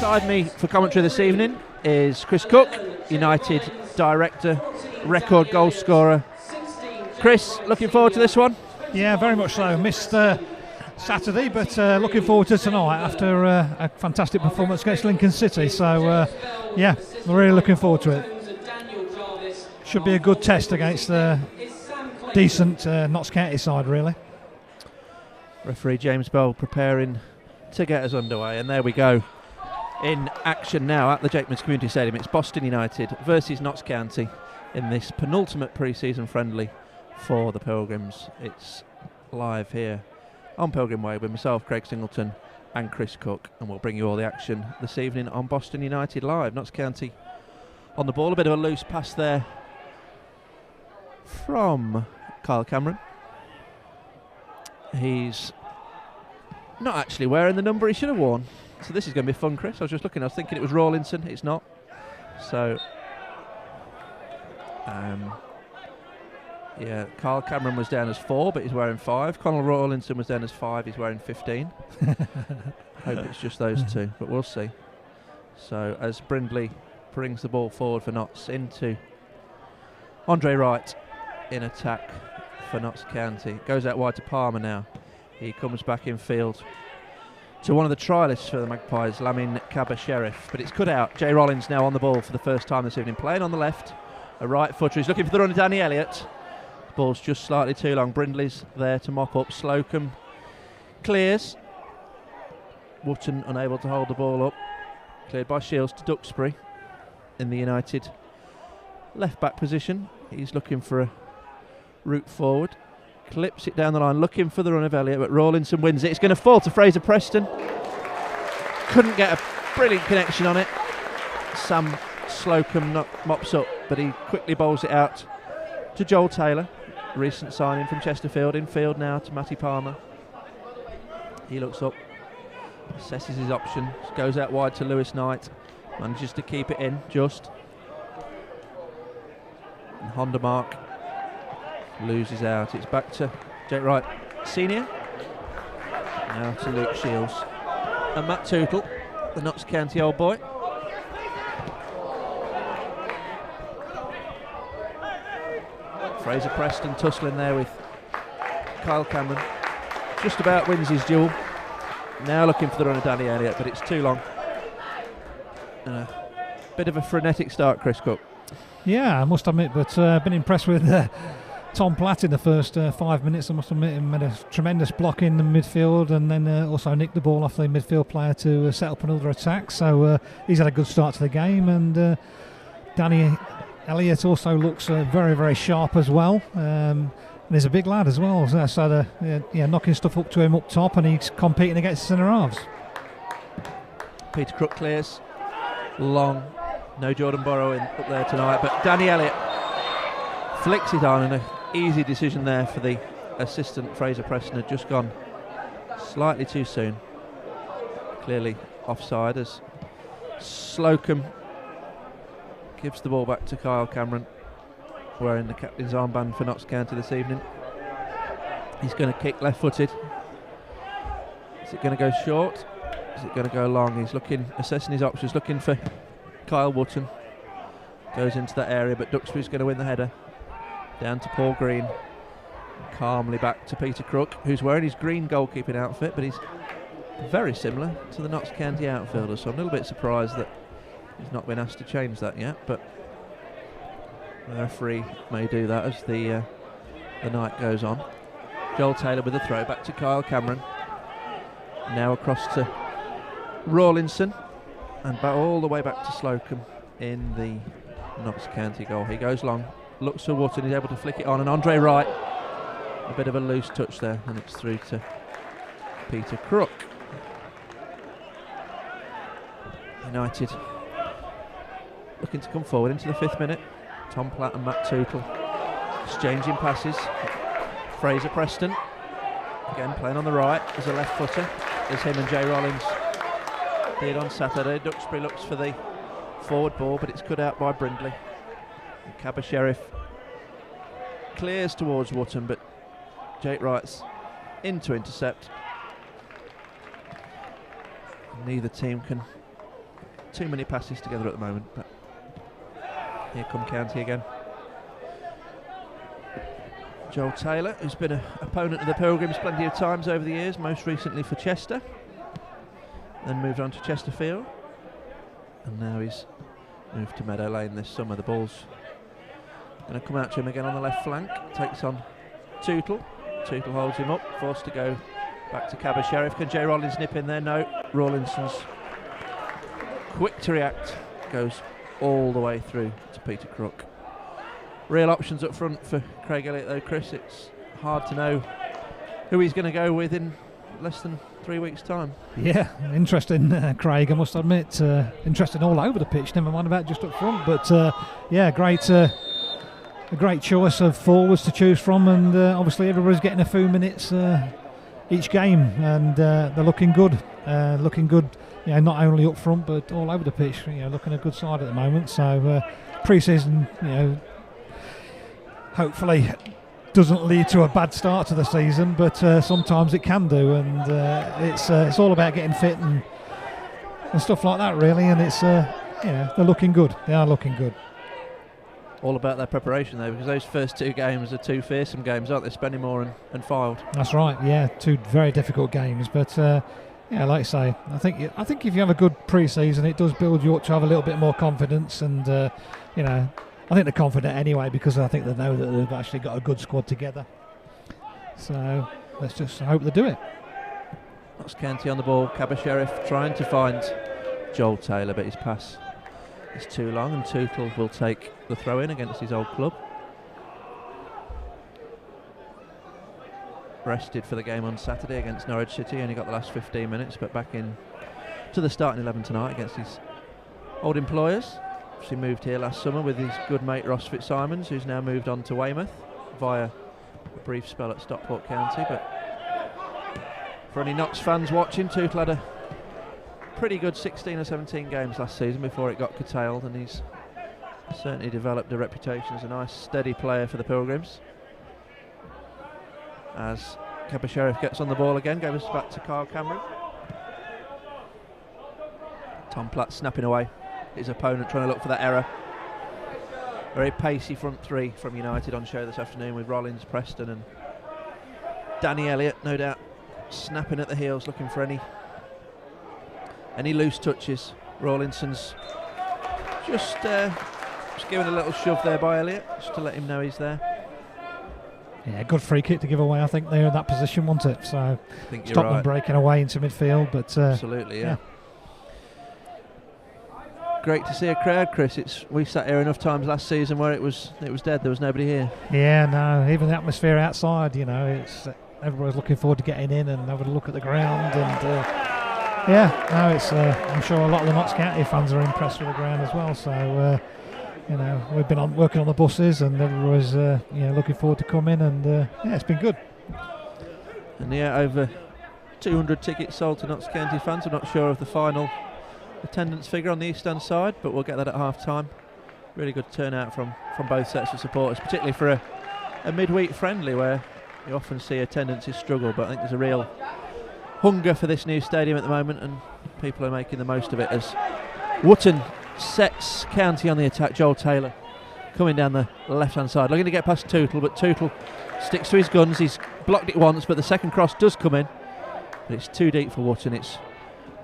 Alongside me for commentary this evening is Chris Cook, United director, record goal scorer. Chris, looking forward to this one? Yeah, very much so. Missed Saturday, but looking forward to tonight after a fantastic performance against Lincoln City. So, yeah, we're really looking forward to it. Should be a good test against the decent Notts County side, really. Referee James Bell preparing to get us underway, and there we go. In action now at the Jakeman's Community Stadium. It's Boston United versus Notts County in this penultimate pre-season friendly for the Pilgrims. It's live here on Pilgrim Way with myself, Craig Singleton, and Chris Cook, and we'll bring you all the action this evening on Boston United Live. Notts County on the ball, a bit of a loose pass there from Kyle Cameron. He's not actually wearing the number he should have worn. So this is going to be fun, Chris. I was just looking, I was thinking it was Rawlinson. It's not. So, yeah, Kyle Cameron was down as 4, but he's wearing 5. Conor Rawlinson was down as 5, he's wearing 15. Hope it's just those two, but we'll see. So as Brindley brings the ball forward for Notts into Andre Wright in attack for Notts County. Goes out wide to Palmer now. He comes back in field to one of the trialists for the Magpies, Lamin Kaba-Sheriff, but it's cut out. Jay Rollins now on the ball for the first time this evening, playing on the left, a right footer. He's looking for the run of Danny Elliott. The ball's just slightly too long. Brindley's there to mop up. Slocum clears. Wootton unable to hold the ball up. Cleared by Shields to Duxbury in the United left back position. He's looking for a route forward. Clips it down the line, looking for the run of Elliott, but Rawlinson wins it. It's going to fall to Fraser Preston. Couldn't get a brilliant connection on it. Sam Slocum mops up, but he quickly bowls it out to Joel Taylor, recent signing from Chesterfield. In field now to Matty Palmer. He looks up, assesses his options, goes out wide to Lewis Knight, manages to keep it in just. And Honda Mark loses out. It's back to Jake Wright Senior. Now to Luke Shields. And Matt Tootle, the Notts County old boy. Fraser Preston tussling there with Kyle Cameron. Just about wins his duel. Now looking for the run of Danny Elliott, but it's too long. And a bit of a frenetic start, Chris Cook. Yeah, I must admit, but I've been impressed with Tom Platt in the first 5 minutes. I must admit, he made a tremendous block in the midfield, and then also nicked the ball off the midfield player to set up another attack. So he's had a good start to the game, and Danny Elliott also looks very, very sharp as well. And he's a big lad as well, so knocking stuff up to him up top, and he's competing against the centre halves. Peter Crook clears long. No Jordan Burrow up there tonight, but Danny Elliott flicks it on, and an easy decision there for the assistant. Fraser Preston had just gone slightly too soon. Clearly offside as Slocum gives the ball back to Kyle Cameron, wearing the captain's armband for Notts County this evening. He's going to kick left-footed. Is it going to go short? Is it going to go long? He's looking, assessing his options, looking for Kyle Wootton. Goes into that area, but Duxbury's going to win the header. Down to Paul Green. Calmly back to Peter Crook, who's wearing his green goalkeeping outfit, but he's very similar to the Notts County outfielder, so I'm a little bit surprised that he's not been asked to change that yet, but the referee may do that as the night goes on. Joel Taylor with a throw back to Kyle Cameron. Now across to Rawlinson, and all the way back to Slocum in the Notts County goal. He goes long, looks for Wootton, he's able to flick it on, and Andre Wright, a bit of a loose touch there, and it's through to Peter Crook. United looking to come forward into the 5th minute. Tom Platt and Matt Tootle exchanging passes. Fraser Preston again playing on the right as a left footer, as him and Jay Rollins did on Saturday. Duxbury looks for the forward ball, but it's cut out by Brindley. Kaba-Sheriff clears towards Wootton, but Jake Wright's in to intercept. Neither team can too many passes together at the moment. But here come County again. Joel Taylor, who's been an opponent of the Pilgrims plenty of times over the years, most recently for Chester, then moved on to Chesterfield, and now he's moved to Meadow Lane this summer. The ball's going to come out to him again on the left flank, takes on Tootle. Tootle holds him up, forced to go back to Cabba Sheriff. Can Jay Rollins nip in there? No. Rawlinson's quick to react, goes all the way through to Peter Crook. Real options up front for Craig Elliott though, Chris. It's hard to know who he's going to go with in less than 3 weeks' time. Yeah, interesting, Craig, I must admit. Interesting all over the pitch, never mind about just up front. But yeah, a great choice of forwards to choose from, and obviously everybody's getting a few minutes each game, and they're looking good. You know, not only up front but all over the pitch. You know, looking a good side at the moment. So pre-season, you know, hopefully doesn't lead to a bad start to the season, but sometimes it can do, and it's all about getting fit and stuff like that, really. And it's yeah, they're looking good. They are looking good. All about their preparation though, because those first 2 games are 2 fearsome games, aren't they? Spennymoor and Fylde. That's right. Yeah, 2 very difficult games, but yeah, like I say, I think if you have a good pre-season, it does build you up to have a little bit more confidence, and you know, I think they're confident anyway, because I think they know that they've actually got a good squad together. So let's just hope they do it. That's County on the ball. Cabba Sheriff trying to find Joel Taylor, but his pass is too long, and Tootle will take the throw in against his old club. Rested for the game on Saturday against Norwich City, only got the last 15 minutes, but back in to the starting 11 tonight against his old employers. She moved here last summer with his good mate Ross Fitzsimons, who's now moved on to Weymouth via a brief spell at Stockport County. But for any Knox fans watching, Tootle had a pretty good 16 or 17 games last season before it got curtailed, and he's certainly developed a reputation as a nice steady player for the Pilgrims. As Cabba Sheriff gets on the ball again, goes back to Kyle Cameron. Tom Platt snapping away his opponent, trying to look for that error. Very pacey front 3 from United on show this afternoon, with Rollins, Preston and Danny Elliott, no doubt snapping at the heels, looking for any loose touches. Rawlinson's just giving a little shove there by Elliott, just to let him know he's there. Yeah, good free kick to give away, I think, there in that position, wasn't it? So I think stop you're them right. breaking away into midfield, but absolutely, yeah. Great to see a crowd, Chris. We sat here enough times last season where it was dead. There was nobody here. Yeah, no, even the atmosphere outside, you know, it's everybody's looking forward to getting in and having a look at the ground, and yeah, no, it's I'm sure a lot of the Notts County fans are impressed with the ground as well. So you know, we've been working on the buses, and everybody's you know, looking forward to coming, and yeah, it's been good. And yeah, over 200 tickets sold to Notts County fans. I'm not sure of the final attendance figure on the East End side, but we'll get that at half time. Really good turnout from both sets of supporters, particularly for a midweek friendly where you often see attendances struggle, but I think there's a real hunger for this new stadium at the moment, and people are making the most of it as Wootton sets County on the attack. Joel Taylor coming down the left hand side, looking to get past Tootle, but Tootle sticks to his guns. He's blocked it once, but the second cross does come in, but it's too deep for Wootton. It's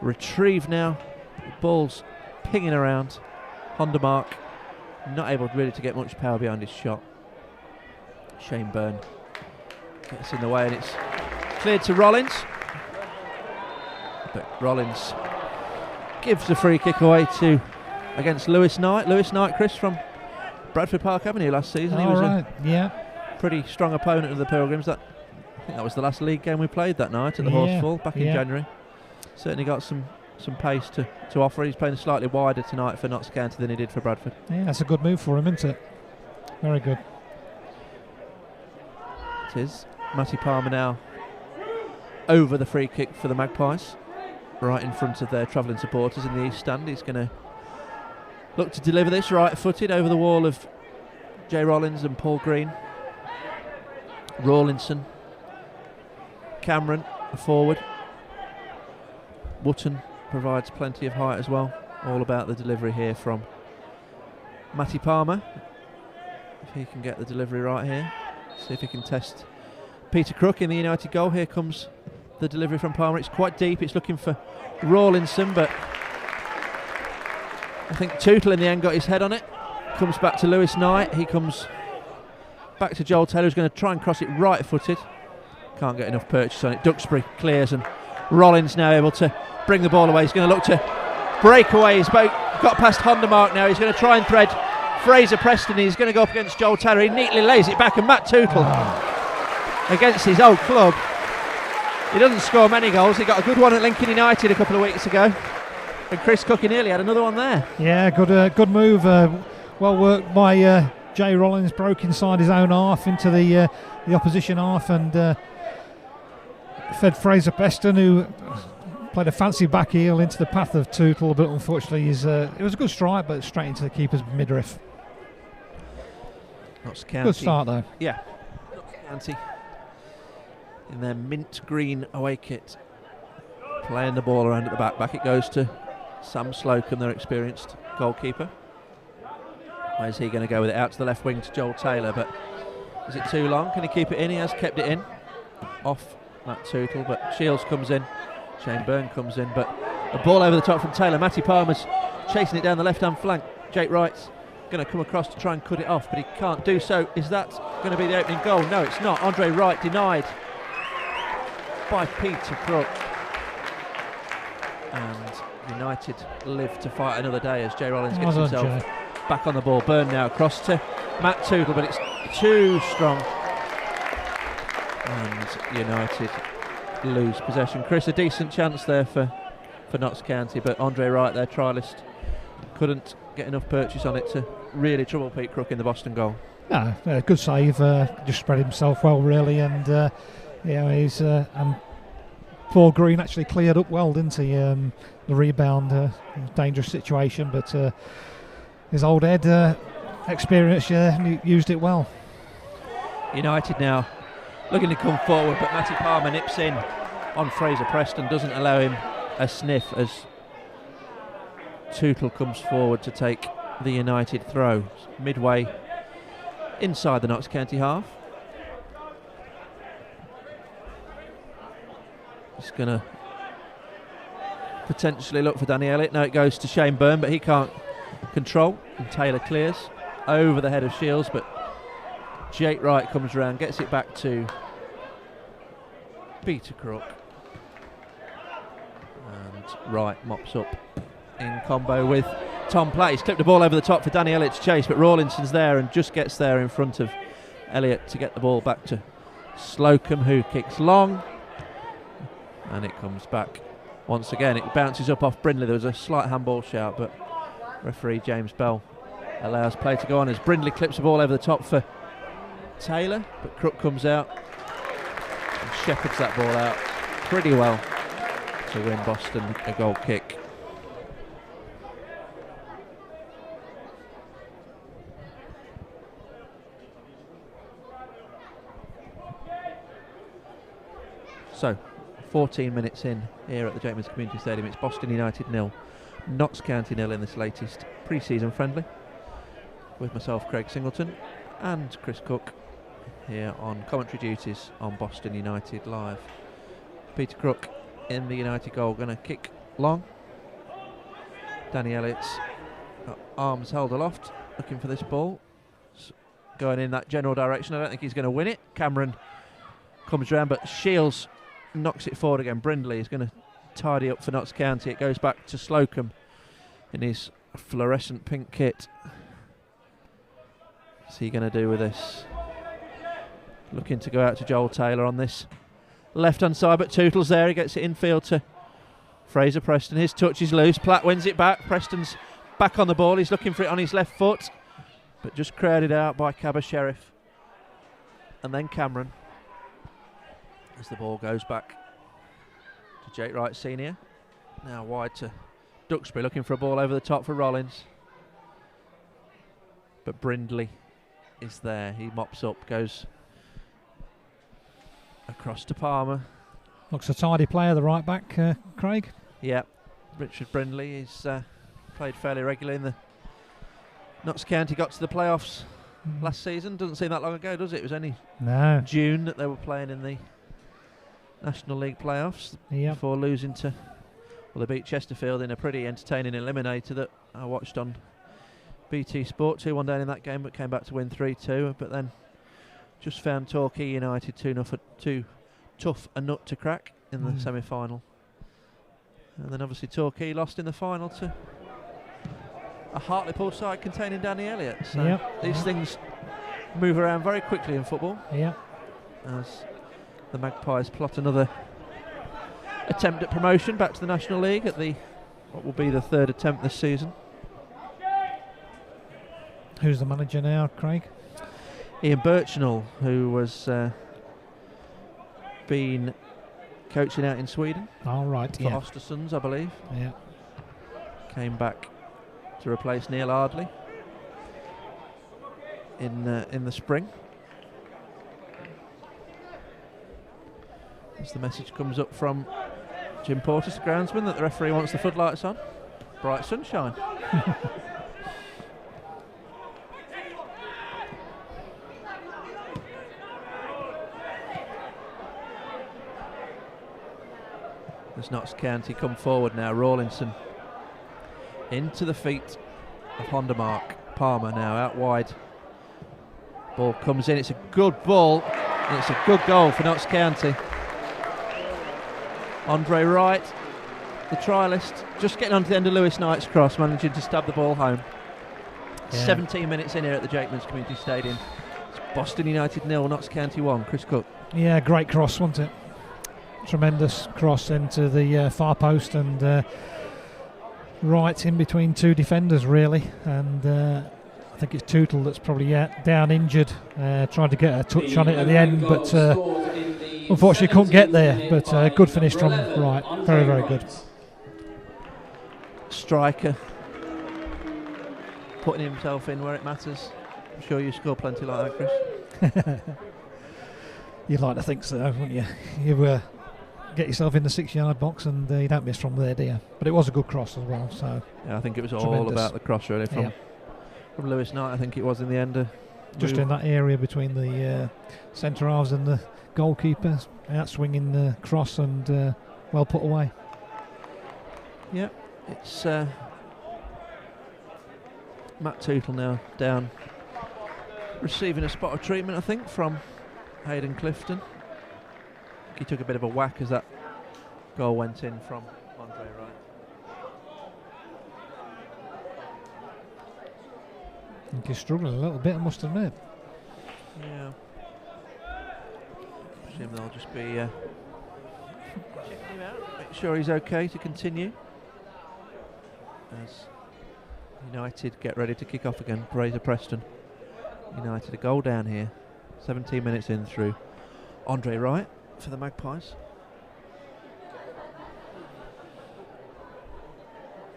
retrieved now. The ball's pinging around. Honda Mark not able really to get much power behind his shot. Shane Byrne gets in the way, and it's cleared to Rollins, but Rollins gives the free kick away to against Lewis Knight. Lewis Knight, Chris, from Bradford Park Avenue last season. He was a pretty strong opponent of the Pilgrims. I think that was the last league game we played that night at the Horsefall back in January. Certainly got some pace to offer. He's playing slightly wider tonight for Notts County than he did for Bradford. Yeah, that's a good move for him, isn't it? Very good. It is. Matty Palmer now over the free kick for the Magpies, right in front of their travelling supporters in the East Stand. He's going to look to deliver this right-footed over the wall of Jay Rollins and Paul Green. Rawlinson, Cameron, a forward. Wootton provides plenty of height as well. All about the delivery here from Matty Palmer. If he can get the delivery right here. See if he can test Peter Crook in the United goal. Here comes the delivery from Palmer. It's quite deep. It's looking for Rawlinson, but I think Tootle in the end got his head on it. Comes back to Lewis Knight. He comes back to Joel Taylor, who's going to try and cross it right-footed. Can't get enough purchase on it. Duxbury clears, and Rollins now able to bring the ball away. He's going to look to break away. He's got past Hondermark now. He's going to try and thread Fraser Preston. He's going to go up against Joel Taylor. He neatly lays it back, and Matt Tootle against his old club. He doesn't score many goals. He got a good one at Lincoln United a couple of weeks ago, and Chris Cook nearly had another one there. Yeah, good move. Well worked by Jay Rollins. Broke inside his own half into the opposition half, and fed Fraser Preston, who played a fancy back heel into the path of Tootle, but unfortunately it was a good strike, but straight into the keeper's midriff. Notts County. Good start though. Yeah. Notts County in their mint green away kit, playing the ball around at the back. Back it goes to Sam Slocum, their experienced goalkeeper. Where's he going to go with it? Out to the left wing to Joel Taylor, but is it too long? Can he keep it in? He has kept it in. Off Matt Tootle, but Shields comes in. Shane Byrne comes in, but a ball over the top from Taylor. Matty Palmer's chasing it down the left-hand flank. Jake Wright's going to come across to try and cut it off, but he can't do so. Is that going to be the opening goal? No, it's not. Andre Wright denied by Peter Crook. And United live to fight another day as Jay Rollins gets himself back on the ball. Byrne now across to Matt Tootle, but it's too strong. And United lose possession. Chris, a decent chance there for Notts County, but Andre Wright, their trialist, couldn't get enough purchase on it to really trouble Pete Crook in the Boston goal. No, good save. Just spread himself well, really, and he's and Paul Green actually cleared up well, didn't he? The rebound, dangerous situation, but his old head experience used it well. United now looking to come forward, but Matty Palmer nips in on Fraser Preston, doesn't allow him a sniff as Tootle comes forward to take the United throw. Midway inside the Notts County half. He's going to potentially look for Danny Elliott. Now it goes to Shane Byrne, but he can't control, and Taylor clears over the head of Shields, but Jake Wright comes around, gets it back to Peter Crook, and Wright mops up in combo with Tom Platt. He's clipped the ball over the top for Danny Elliott to chase, but Rawlinson's there and just gets there in front of Elliott to get the ball back to Slocum, who kicks long, and it comes back once again. It bounces up off Brindley. There was a slight handball shout, but referee James Bell allows play to go on as Brindley clips the ball over the top for Taylor, but Crook comes out and shepherds that ball out pretty well to win Boston a goal kick. So 14 minutes in here at the James Community Stadium. It's Boston United 0, Notts County 0 in this latest pre-season friendly, with myself, Craig Singleton, and Chris Cook here on commentary duties on Boston United Live. Peter Crook in the United goal, going to kick long. Danny Elliott's got arms held aloft, looking for this ball. Going in that general direction. I don't think he's going to win it. Cameron comes around, but Shields knocks it forward again. Brindley is going to tidy up for Notts County. It goes back to Slocum in his fluorescent pink kit. What's he going to do with this? Looking to go out to Joel Taylor on this left-hand side, but Tootle's there. He gets it infield to Fraser Preston. His touch is loose. Platt wins it back. Preston's back on the ball. He's looking for it on his left foot, but just crowded out by Cabba Sheriff. And then Cameron, as the ball goes back to Jake Wright Senior. Now wide to Duxbury, looking for a ball over the top for Rollins. But Brindley is there. He mops up, goes across to Palmer. Looks a tidy player, the right back, Craig. Yeah, Richard Brindley is played fairly regularly in the Notts County got to the playoffs last season. Doesn't seem that long ago, does it? It was only June that they were playing in the National League playoffs before losing to, well, they beat Chesterfield in a pretty entertaining eliminator that I watched on BT Sport. 2-1 down in that game, but came back to win 3-2. But then just found Torquay United too tough a nut to crack in the semi-final. And then obviously Torquay lost in the final to a Hartlepool side containing Danny Elliott. So these things move around very quickly in football. As the Magpies plot another attempt at promotion back to the National League at what will be the third attempt this season. Who's the manager now, Craig? Ian Birchnell, who was been coaching out in Sweden. All right, for Östersunds, I believe. Came back to replace Neil Ardley in the spring. As the message comes up from Jim Portis, the groundsman, that the referee wants the floodlights on. Bright sunshine. As Notts County come forward now, Rawlinson into the feet of Hondermark. Palmer now out wide. Ball comes in, it's a good ball, and it's a good goal for Notts County. Andre Wright, the trialist, just getting onto the end of Lewis Knight's cross, managing to stab the ball home. 17 minutes in here at the Jakemans Community Stadium. It's Boston United 0, Notts County 1. Chris Cook. Yeah, great cross, wasn't it? Tremendous cross into the far post, and right in between two defenders, really. And I think it's Tootle that's probably down injured, trying to get a touch on it at the end, but unfortunately couldn't get there. But good finish from Wright. Very, very good. Striker putting himself in where it matters. I'm sure you score plenty like that, Chris. You'd like to think so, wouldn't you? You get yourself in the 6-yard box and you don't miss from there, do you? But it was a good cross as well. So yeah, I think it was all about the cross, really, from Lewis Knight. I think it was in the end. Just in that area between the centre halves and the goalkeeper, out swinging the cross and well put away. Yeah, it's Matt Tootle now down, receiving a spot of treatment, I think, from Hayden Clifton. He took a bit of a whack as that goal went in from Andre Wright. I think he's struggling a little bit, I must admit. Yeah. I presume they'll just be checking him out, make sure he's okay to continue. As United get ready to kick off again. Fraser Preston. United a goal down here. 17 minutes in through. Andre Wright for the Magpies.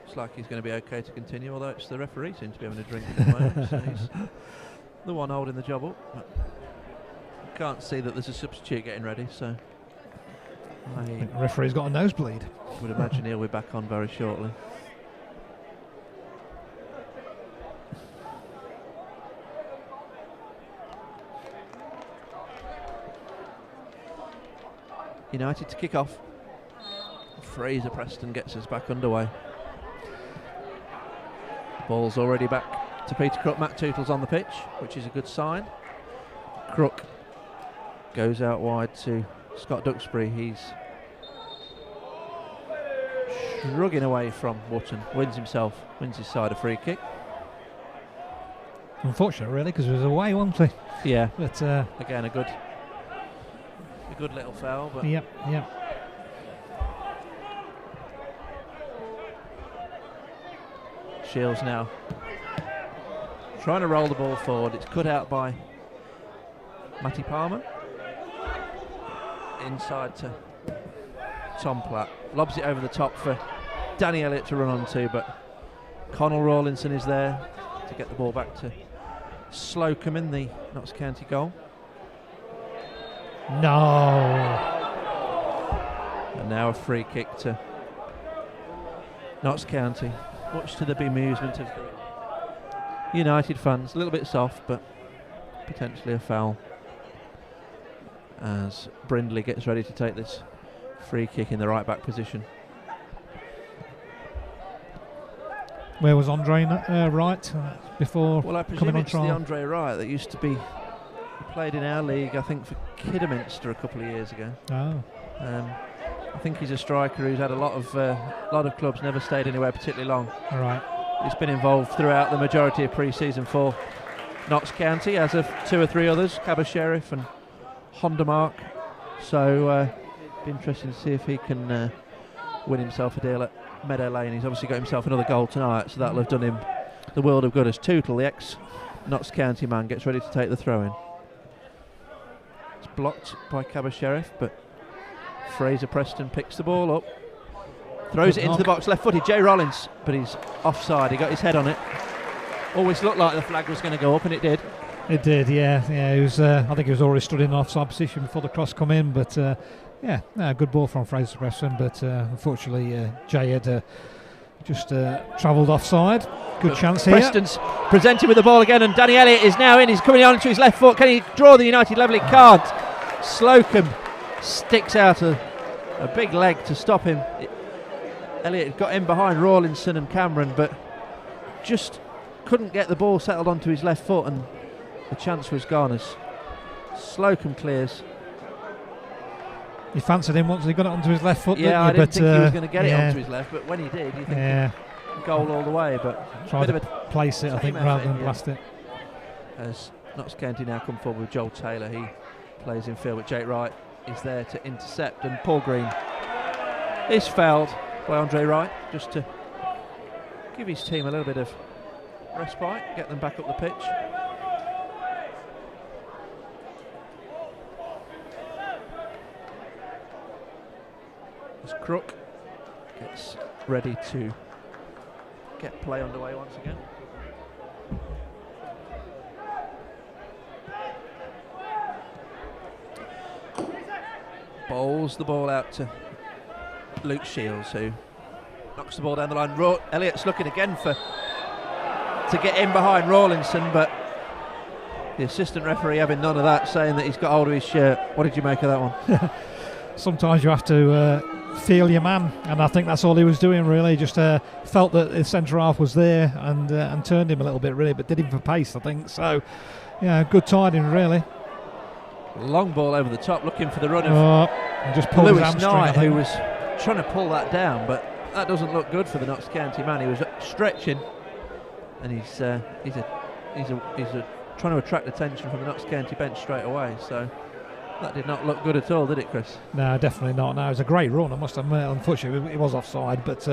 Looks like he's going to be okay to continue, although it's the referee seems to be having a drink at the moment, so he's the one holding the job up. But you can't see that there's a substitute getting ready, so I think the referee's got a nosebleed. Would imagine he'll be back on very shortly. United to kick off. Fraser Preston gets us back underway. Ball's already back to Peter Crook. Matt Tootle's on the pitch, which is a good sign. Crook goes out wide to Scott Duxbury. He's shrugging away from Wootton. Wins his side a free kick. Unfortunate, really, because it was away, wasn't he? Yeah. But again, a good little foul. But yep. Shields now trying to roll the ball forward. It's cut out by Matty Palmer. Inside to Tom Platt. Lobs it over the top for Danny Elliott to run onto, but Connell Rawlinson is there to get the ball back to Slocum in the Notts County goal. No. And now a free kick to Notts County. much to the bemusement of the United fans. A little bit soft, but potentially a foul as Brindley gets ready to take this free kick in the right back position. Where was Andre Wright before Well, I coming presume on it's the trial? Andre Wright that used to be played in our league, I think, for Kidderminster a couple of years ago. Oh, I think he's a striker who's had a lot of clubs, never stayed anywhere particularly long. all right. He's been involved throughout the majority of pre-season for Notts County, as of 2 or 3 others, Cabot Sheriff and Honda Mark. So be interesting to see if he can win himself a deal at Meadow Lane. He's obviously got himself another goal tonight, so that'll have done him the world of good as Tootle, the ex-Notts County man, gets ready to take the throw-in. It's blocked by Cabot Sheriff, but Fraser Preston picks the ball up, throws it into the box, left-footed, Jay Rollins, but he's offside. He got his head on it. Always looked like the flag was going to go up, and it did. It did, yeah. He was. I think he was already stood in an offside position before the cross come in, but good ball from Fraser Preston. But unfortunately, Jay had just travelled offside. Good chance here. Preston's presented with the ball again, and Danny Elliott is now in. He's coming on to his left foot. Can he draw the United level? He can't. Slocum sticks out a big leg to stop him. Elliott got in behind Rawlinson and Cameron, but just couldn't get the ball settled onto his left foot, and the chance was gone as Slocum clears. He fancied him once he got it onto his left foot. Yeah, I didn't think he was going to get it yeah. onto his left, but when he did, you think goal all the way. But tried to place it, I think, rather than blast it. As Notts County now come forward with Joel Taylor, he plays in field, but Jake Wright is there to intercept, and Paul Green is fouled by Andre Wright, just to give his team a little bit of respite, get them back up the pitch. As Crook gets ready to get play underway once again. Bowls the ball out to Luke Shields, who knocks the ball down the line. Elliott's looking again to get in behind Rawlinson, but the assistant referee having none of that, saying that he's got hold of his shirt. What did you make of that one? Sometimes you have to feel your man, and I think that's all he was doing really. Just felt that his centre half was there and turned him a little bit really, but did him for pace, I think. So yeah, good tiding really. Long ball over the top, looking for the run of just pulled Lewis his hamstring, Knight, who was trying to pull that down, but that doesn't look good for the Notts County man. He was stretching, and he's trying to attract attention from the Notts County bench straight away. So that did not look good at all, did it, Chris? No, definitely not. No, it was a great run, I must admit. Unfortunately, it was offside, but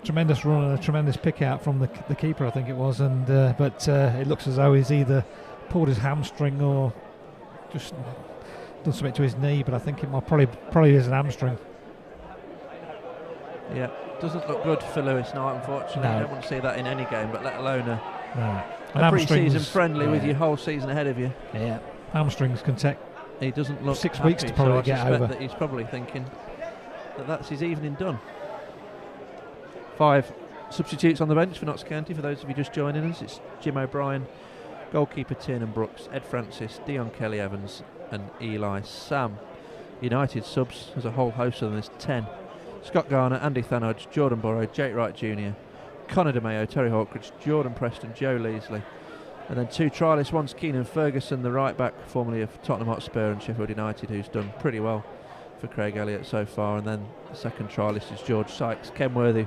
tremendous run and a tremendous pick out from the keeper, I think it was. And but it looks as though he's either pulled his hamstring or just done something to his knee, but I think it might probably is an hamstring. Yeah, doesn't look good for Lewis Knight, unfortunately. No. I don't want to see that in any game, but let alone a Hamstrings, pre-season friendly with your whole season ahead of you. Yeah, hamstrings can take. He doesn't look 6 happy, weeks to probably so I get suspect over. that he's probably thinking that that's his evening done. 5 substitutes on the bench for Notts County. For those of you just joining us, it's Jim O'Brien, goalkeeper Tiernan Brooks, Ed Francis, Dion Kelly-Evans and Eli Sam. United subs as a whole host of them is 10. Scott Garner, Andy Thanodge, Jordan Burrow, Jake Wright Jr., Connor DeMayo, Terry Hawkridge, Jordan Preston, Joe Leasley. And then 2 trialists, one's Keenan Ferguson, the right back formerly of Tottenham Hotspur and Sheffield United, who's done pretty well for Craig Elliott so far. And then the second trialist is George Sykes, Kenworthy,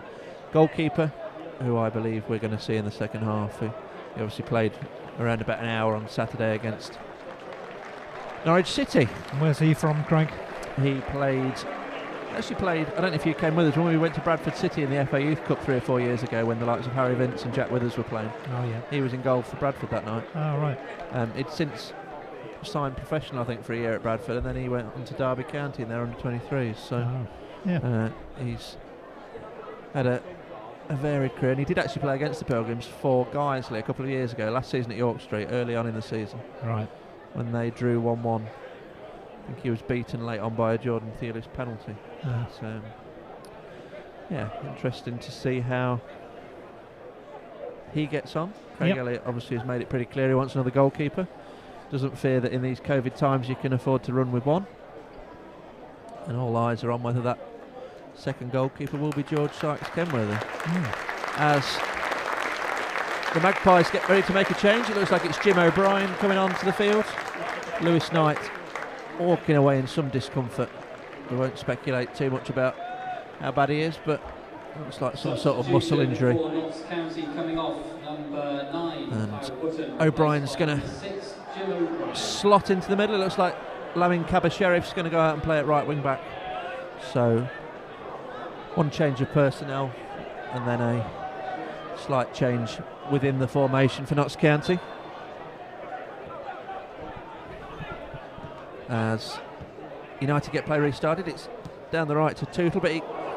goalkeeper, who I believe we're going to see in the second half. He obviously played around about an hour on Saturday against Norwich City. Where's he from, Craig? He actually played, I don't know if you came with us, when we went to Bradford City in the FA Youth Cup 3 or 4 years ago when the likes of Harry Vince and Jack Withers were playing. Oh yeah. He was in goal for Bradford that night. Oh right. He'd since signed professional, I think, for a year at Bradford, and then he went on to Derby County in their under-23s. So he's had a varied career, and he did actually play against the Pilgrims for Guiseley a couple of years ago, last season at York Street, early on in the season. Right. When they drew 1-1. I think he was beaten late on by a Jordan Thielis penalty. Yeah. Interesting to see how he gets on. Craig Elliott obviously has made it pretty clear he wants another goalkeeper. Doesn't fear that in these COVID times you can afford to run with one. And all eyes are on whether that second goalkeeper will be George Sykes-Kenworthy. As the Magpies get ready to make a change, it looks like it's Jim O'Brien coming onto the field. Lewis Knight walking away in some discomfort. We won't speculate too much about how bad he is, but it looks like some sort of muscle injury. And O'Brien's going to slot into the middle. It looks like Lamin Kabasheriff's going to go out and play at right wing back. So one change of personnel and then a slight change within the formation for Notts County. As United get play restarted, it's down the right to Tootle, but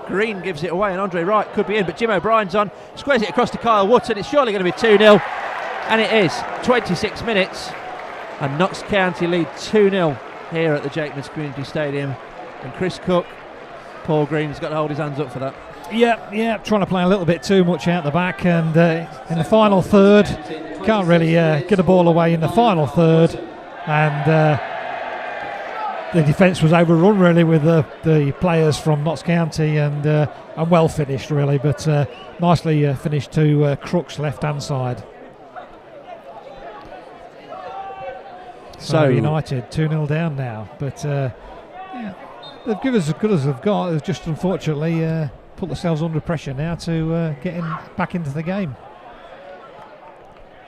Green gives it away and Andre Wright could be in, but Jim O'Brien's on, squares it across to Kyle Wootton. It's surely going to be 2-0, and it is. 26 minutes and Notts County lead 2-0 here at the Jakeman's Community Stadium, and Chris Cook, Paul Green's got to hold his hands up for that. Yeah, trying to play a little bit too much out the back, and in the final third can't really get a ball away in the final third, and the defence was overrun really with the players from Notts County, and well finished really, but nicely finished to Crook's left hand side. So United 2-0 down now, but they've given us as good as they've got. They've just unfortunately put themselves under pressure now to get back into the game.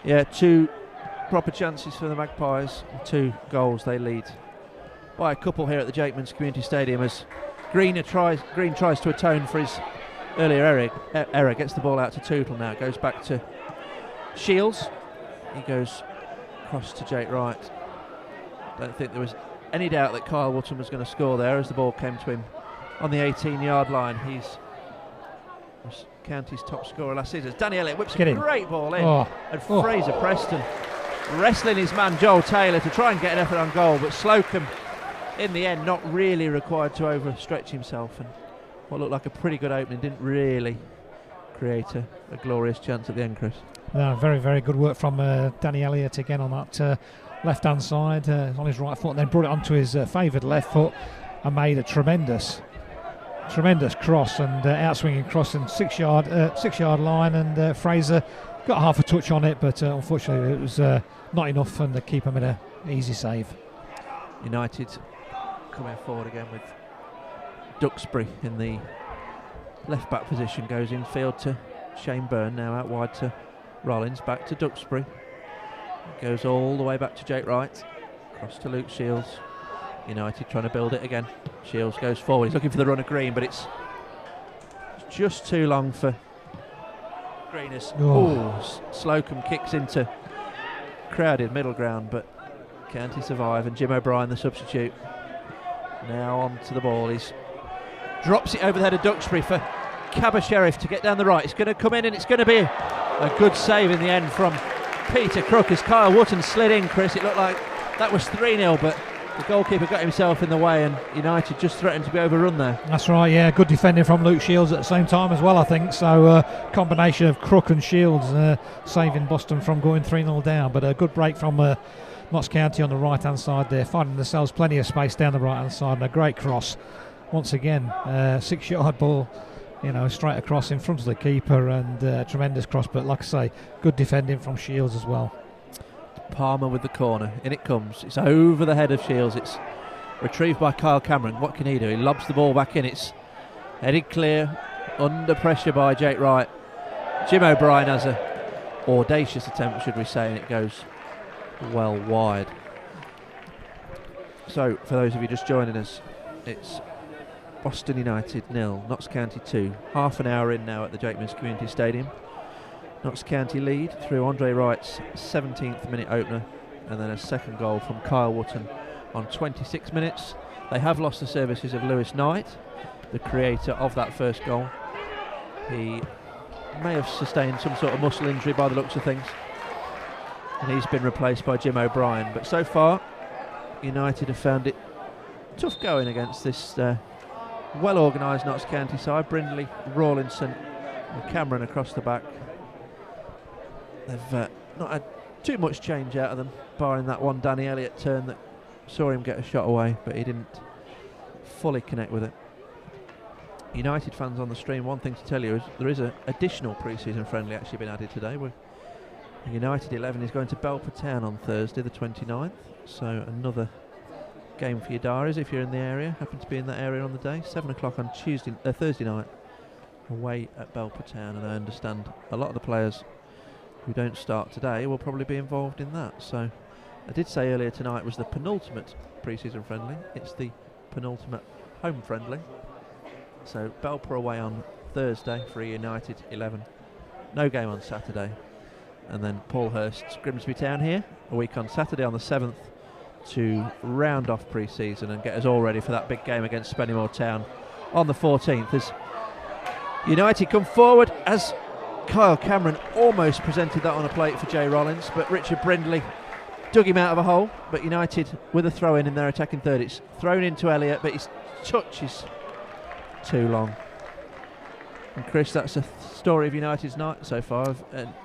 Yeah, 2 proper chances for the Magpies, and 2 goals they lead by a couple here at the Jakeman's Community Stadium, as Green tries to atone for his earlier error, gets the ball out to Tootle now, goes back to Shields, he goes across to Jake Wright. Don't think there was any doubt that Kyle Wootton was going to score there as the ball came to him on the 18-yard line. He's County's top scorer last season. Danny Elliott whips a great ball in, and Fraser Preston wrestling his man Joel Taylor to try and get an effort on goal, but Slocum in the end not really required to overstretch himself, and what looked like a pretty good opening didn't really create a glorious chance at the end, Chris. No, very, very good work from Danny Elliott again on that left hand side, on his right foot, and then brought it onto his favoured left foot and made a tremendous cross, and outswinging cross in 6 yard line, and Fraser got half a touch on it, but unfortunately it was not enough, and the keeper made an easy save. United coming forward again with Duxbury in the left back position, goes infield to Shane Byrne, now out wide to Rollins, back to Duxbury, goes all the way back to Jake Wright, across to Luke Shields. United trying to build it again. Shields goes forward, he's looking for the run of Green, but it's just too long for Greeners. Slocum kicks into crowded middle ground, but County survive, and Jim O'Brien, the substitute, now on to the ball. He drops it over the head of Duxbury for Cabasheriff to get down the right. It's going to come in, and it's going to be a good save in the end from Peter Crook as Kyle Wootton slid in, Chris. It looked like that was 3-0, but the goalkeeper got himself in the way, and United just threatened to be overrun there. That's right, yeah. Good defending from Luke Shields at the same time as well, I think. So combination of Crook and Shields saving Boston from going 3-0 down. But a good break from Notts County on the right-hand side there, finding themselves plenty of space down the right-hand side, and a great cross. Once again, 6-yard ball, straight across in front of the keeper, and tremendous cross. But like I say, good defending from Shields as well. Palmer with the corner, in it comes, it's over the head of Shields, it's retrieved by Kyle Cameron. What can he do? He lobs the ball back in, it's headed clear, under pressure by Jake Wright. Jim O'Brien has a audacious attempt, should we say, and it goes well wide. So for those of you just joining us, it's Boston United 0, Notts County 2. Half an hour in now at the Jakeman's Community Stadium. Notts County lead through Andre Wright's 17th minute opener, and then a second goal from Kyle Wootton on 26 minutes. They have lost the services of Lewis Knight, the creator of that first goal. He may have sustained some sort of muscle injury by the looks of things, and he's been replaced by Jim O'Brien. But so far, United have found it tough going against this well organised Notts County side. Brindley, Rawlinson and Cameron across the back. They've not had too much change out of them, barring that one Danny Elliott turn that saw him get a shot away, but he didn't fully connect with it. United fans on the stream, one thing to tell you is there is an additional pre-season friendly actually been added today. United 11 is going to Belper Town on Thursday the 29th, so another game for your diaries if you're in the area, happen to be in that area on the day. 7 o'clock on Thursday night away at Belper Town, and I understand a lot of the players who don't start today will probably be involved in that. So I did say earlier tonight was the penultimate pre-season friendly. It's the penultimate home friendly. So Belper away on Thursday for United 11. No game on Saturday. And then Paul Hurst's Grimsby Town here a week on Saturday on the 7th to round off pre-season and get us all ready for that big game against Spennymoor Town on the 14th. As United come forward, as Kyle Cameron almost presented that on a plate for Jay Rollins, but Richard Brindley dug him out of a hole. But United with a throw in their attacking third. It's thrown into Elliott, but his touch is too long. And Chris, that's a story of United's night so far,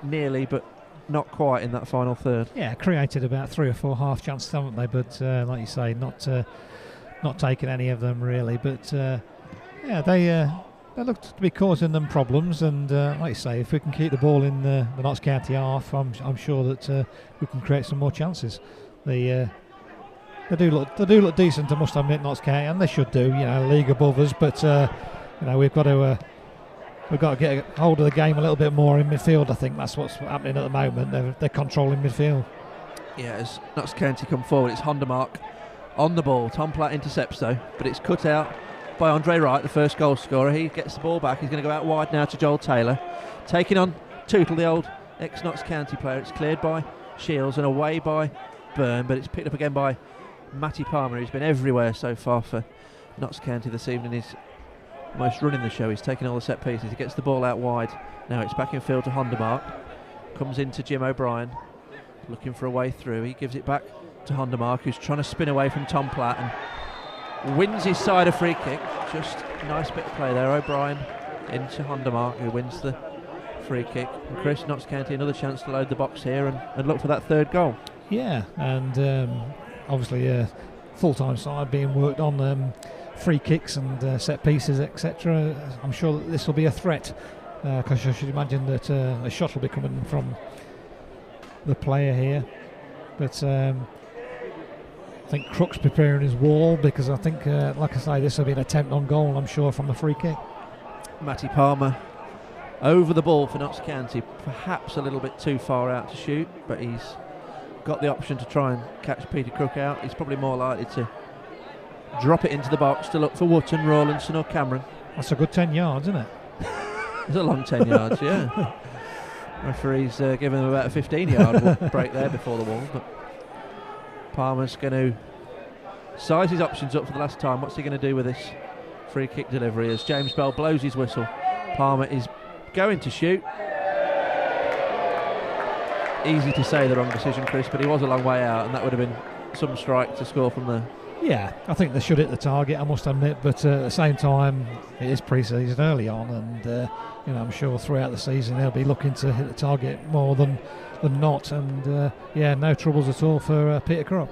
nearly but not quite in that final third. Yeah, created about 3 or 4 half chances, haven't they? But like you say, not taking any of them really. But yeah, they look to be causing them problems. And like you say, if we can keep the ball in the Notts County half, I'm sure that we can create some more chances. They do look decent, I must admit, Notts County, and they should do. League above us, but we've got to get a hold of the game a little bit more in midfield. I think that's what's happening at the moment. They're controlling midfield. Yeah, as Notts County come forward, it's Hondermark on the ball. Tom Platt intercepts though, but it's cut out by Andre Wright, the first goal scorer. He gets the ball back. He's going to go out wide now to Joel Taylor, taking on Tootle, the old ex-Notts County player. It's cleared by Shields and away by Byrne, but it's picked up again by Matty Palmer, who's been everywhere so far for Notts County this evening. He's almost running the show. He's taking all the set pieces. He gets the ball out wide. Now it's back in field to Hondermark. Comes into Jim O'Brien, looking for a way through. He gives it back to Hondermark, who's trying to spin away from Tom Platt and wins his side a free kick. Just a nice bit of play there. O'Brien into Hondermark, who wins the free kick. And Chris, Notts County another chance to load the box here and look for that third goal. Yeah, and obviously a full-time side being worked on free kicks and set pieces, etc. I'm sure that this will be a threat, because I should imagine that a shot will be coming from the player here. But I think Crook's preparing his wall, because I think, like I say, this will be an attempt on goal, I'm sure, from the free kick. Matty Palmer over the ball for Notts County, perhaps a little bit too far out to shoot, but he's got the option to try and catch Peter Crook out. He's probably more likely to drop it into the box to look for Wootton, Rawlinson or Cameron. That's a good 10 yards, isn't it? It's a long 10 yards, yeah. Referee's given him about a 15-yard break there before the wall, but Palmer's going to size his options up for the last time. What's he going to do with this free kick delivery as James Bell blows his whistle? Palmer is going to shoot. Easy to say the wrong decision, Chris, but he was a long way out, and that would have been some strike to score from there. Yeah, I think they should hit the target, I must admit, but at the same time, it is pre-season early on, and I'm sure throughout the season they'll be looking to hit the target more than not, and no troubles at all for Peter Crook.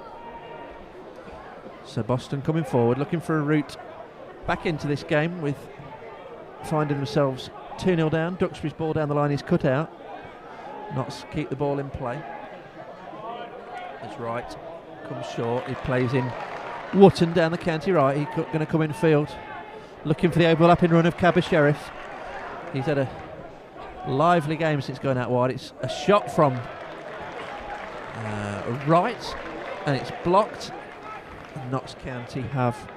So Boston coming forward, looking for a route back into this game, with finding themselves 2-0 down. Duxbury's ball down the line is cut out. Notts keep the ball in play. As Wright comes short, he plays in Wootton down the county right. He's going to come in field, looking for the overlapping run of Cabba Sheriff. He's had a lively game since going out wide. It's a shot from Wright, and it's blocked. Notts County have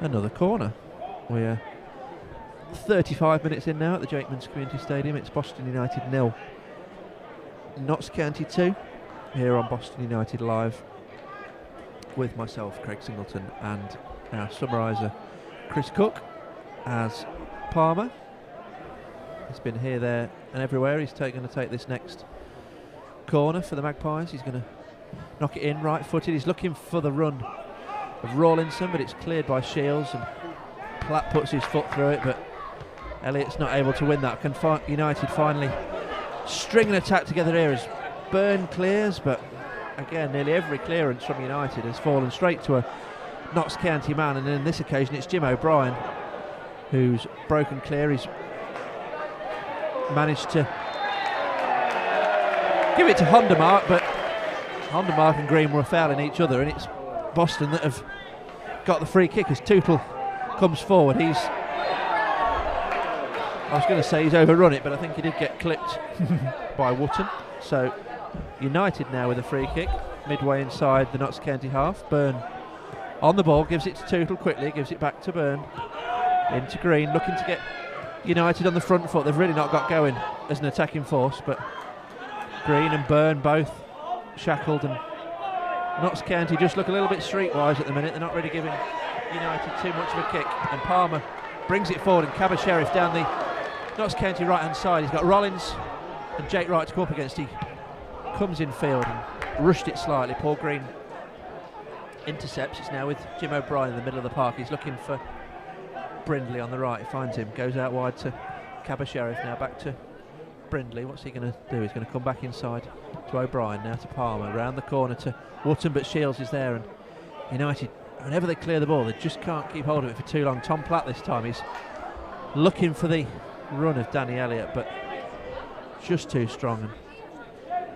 another corner. We're 35 minutes in now at the Jakemans Community Stadium. It's Boston United 0, Notts County 2, here on Boston United Live, with myself, Craig Singleton, and our summariser, Chris Cook, as Palmer. He's been here, there and everywhere. He's going to take this next corner for the Magpies. He's going to knock it in right-footed. He's looking for the run of Rawlinson, but it's cleared by Shields, and Platt puts his foot through it, but Elliott's not able to win that. Can United finally string an attack together here as Byrne clears, but again, nearly every clearance from United has fallen straight to a Notts County man, and in this occasion it's Jim O'Brien who's broken clear. He's managed to give it to Hondermark, but Hondermark and Green were fouling each other, and it's Boston that have got the free kick as Tootle comes forward. I was going to say he's overrun it, but I think he did get clipped by Wootton. So United now with a free kick midway inside the Notts County half. Byrne on the ball, gives it to Tootle quickly, gives it back to Byrne, into Green, looking to get United on the front foot. They've really not got going as an attacking force, but Green and Byrne both shackled, and Notts County just look a little bit streetwise at the minute. They're not really giving United too much of a kick, and Palmer brings it forward, and Cabba Sheriff down the Notts County right hand side. He's got Rollins and Jake Wright to come up against. He comes in field and rushed it slightly. Paul Green intercepts. It's now with Jim O'Brien in the middle of the park. He's looking for Brindley on the right. He finds him, goes out wide to Cabba Sheriff, now back to Brindley. What's he going to do? He's going to come back inside to O'Brien, now to Palmer, round the corner to Wootton, but Shields is there, and United, whenever they clear the ball, they just can't keep hold of it for too long. Tom Platt this time, he's looking for the run of Danny Elliott, but just too strong. And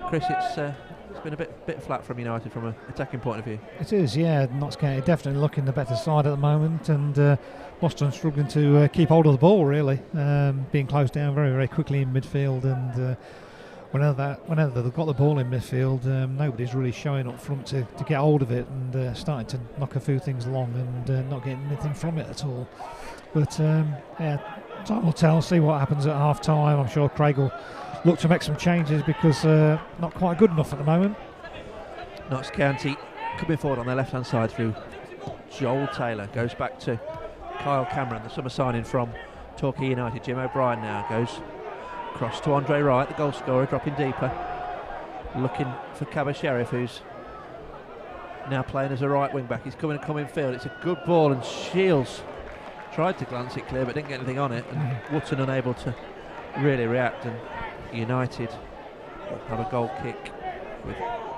Chris, it's been a bit flat from United from an attacking point of view. It is, yeah. Notts County definitely looking the better side at the moment, and Boston struggling to keep hold of the ball, really, being closed down very, very quickly in midfield, and whenever they've got the ball in midfield, nobody's really showing up front to get hold of it, and starting to knock a few things along and not getting anything from it at all. But yeah, time will tell, see what happens at half time. I'm sure Craig will look to make some changes, because not quite good enough at the moment. Notts County coming forward on their left hand side through Joel Taylor, goes back to Kyle Cameron, the summer signing from Torquay United. Jim O'Brien now goes across to Andre Wright, the goal scorer, dropping deeper, looking for Cabba Sheriff, who's now playing as a right wing back. He's coming field. It's a good ball, and Shields tried to glance it clear but didn't get anything on it, and Wootton unable to really react, and United will have a goal kick with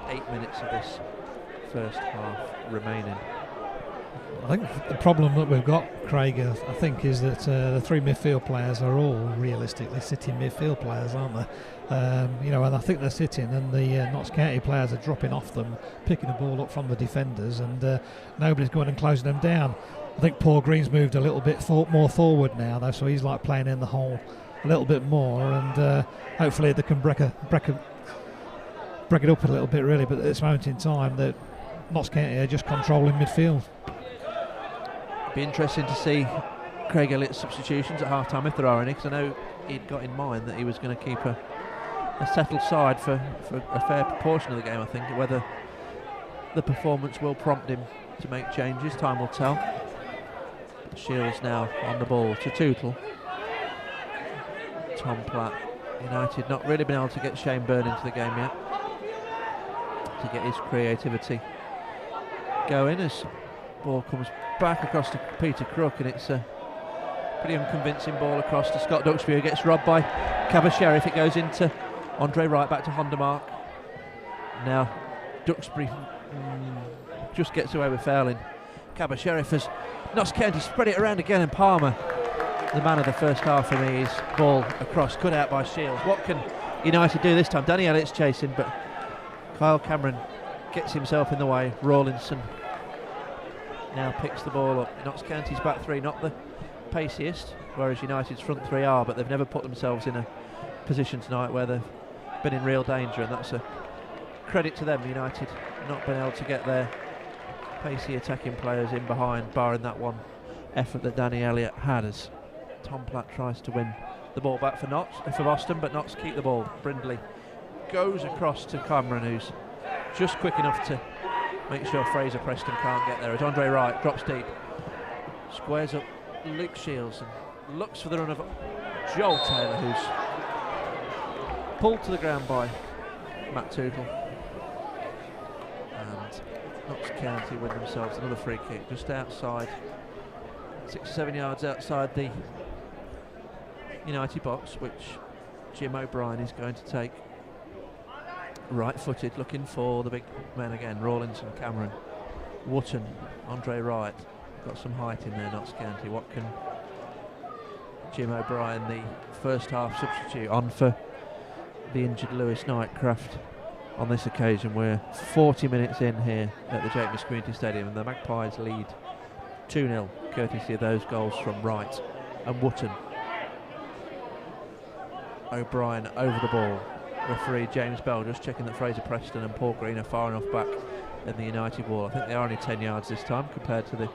8 minutes of this first half remaining. I think the problem that we've got, Craig, I think, is that the three midfield players are all realistically sitting midfield players, aren't they? And I think they're sitting, and the Notts County players are dropping off them, picking the ball up from the defenders, and nobody's going and closing them down. I think Paul Green's moved a little bit more forward now, though, so he's like playing in the hole a little bit more, and hopefully they can break it up a little bit, really. But at this moment in time, that Notts County are just controlling midfield. Be interesting to see Craig Elliott's substitutions at half time, if there are any, because I know he'd got in mind that he was going to keep a settled side for a fair proportion of the game. I think whether the performance will prompt him to make changes, time will tell. Shields now on the ball to Tootle. Tom Platt. United not really been able to get Shane Byrne into the game yet, to get his creativity going, as ball comes back across to Peter Crook, and it's a pretty unconvincing ball across to Scott Duxbury, who gets robbed by Cabba Sheriff. It goes into Andre Wright, back to Hondermark. Now Duxbury just gets away with fouling Cabba Sheriff as Notts County spread it around again, and Palmer, the man of the first half for me, is ball across, cut out by Shields. What can United do this time? Danny Elliott's chasing, but Kyle Cameron gets himself in the way. Rawlinson now picks the ball up. Notts County's back three, not the paciest, whereas United's front three are, but they've never put themselves in a position tonight where they've been in real danger, and that's a credit to them. United not been able to get their pacey attacking players in behind, barring that one effort that Danny Elliott had, as Tom Platt tries to win the ball back for Boston, but Notts keep the ball. Brindley goes across to Cameron, who's just quick enough to make sure Fraser Preston can't get there, as Andre Wright drops deep, squares up Luke Shields, and looks for the run of Joel Taylor, who's pulled to the ground by Matt Tootle, and Notts County win themselves another free kick just outside, 6 or 7 yards outside the United box, which Jim O'Brien is going to take right-footed, looking for the big men again. Rawlinson, Cameron, Wootton, Andre Wright. Got some height in there, Notts County. What can Jim O'Brien, the first half substitute, on for the injured Lewis Knightcraft on this occasion? We're 40 minutes in here at the James Community Stadium, and the Magpies lead 2-0, courtesy of those goals from Wright and Wootton. O'Brien over the ball. Referee James Bell just checking that Fraser Preston and Paul Green are far enough back in the United wall. I think they are only 10 yards this time compared to the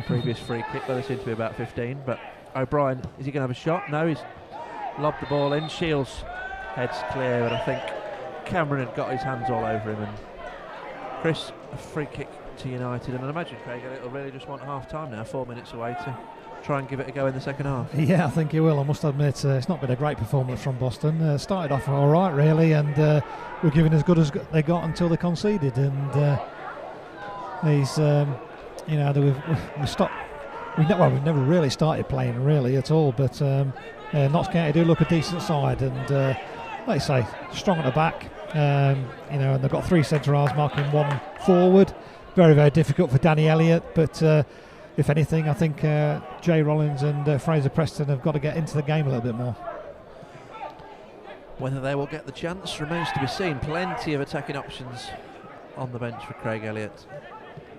previous free kick, but they seem to be about 15. But O'Brien, is he going to have a shot? No, he's lobbed the ball in. Shields heads clear, but I think Cameron had got his hands all over him. And Chris, a free kick to United, and I imagine Craig Elliott will really just want half time now, 4 minutes away, to try and give it a go in the second half. Yeah, I think he will. I must admit, it's not been a great performance from Boston. Started off all right, really, and were giving as good as they got until they conceded. And we've stopped. We've never really started playing really at all. But Notts County do look a decent side, and like you say, strong at the back. And they've got 3 centre halves marking 1 forward. Very, very difficult for Danny Elliott, but if anything, I think Jay Rollins and Fraser Preston have got to get into the game a little bit more. Whether they will get the chance remains to be seen. Plenty of attacking options on the bench for Craig Elliott.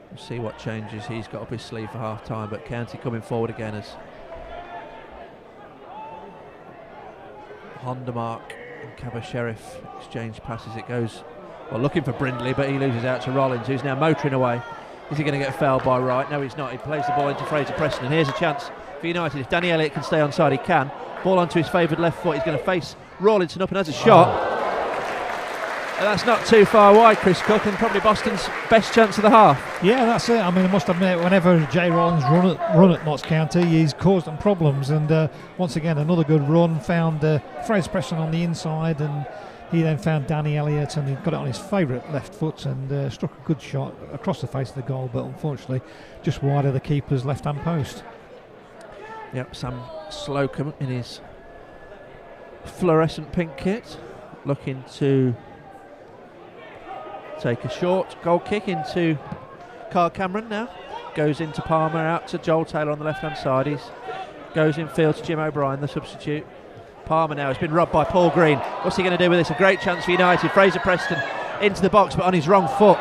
We'll see what changes he's got up his sleeve for half time, but County coming forward again as Hondermark and Cabba Sheriff exchange passes. It goes, looking for Brindley, but he loses out to Rollins, who's now motoring away. Is he going to get fouled by Wright? No, he's not. He plays the ball into Fraser Preston, and here's a chance for United. If Danny Elliott can stay onside, he can. Ball onto his favoured left foot. He's going to face Rawlinson up and has a shot. And that's not too far wide, Chris Cook, and probably Boston's best chance of the half. Yeah, that's it. I mean, I must admit, whenever Jay Rollins run at Notts County, he's caused them problems. And once again, another good run. Found Fraser Preston on the inside, and he then found Danny Elliott, and he got it on his favourite left foot and struck a good shot across the face of the goal, but unfortunately just wide of the keeper's left-hand post. Yep, Sam Slocum in his fluorescent pink kit, looking to take a short goal kick into Carl Cameron now. Goes into Palmer, out to Joel Taylor on the left-hand side. He goes in field to Jim O'Brien, the substitute. Palmer now has been robbed by Paul Green. What's he going to do with this? A great chance for United. Fraser Preston into the box, but on his wrong foot,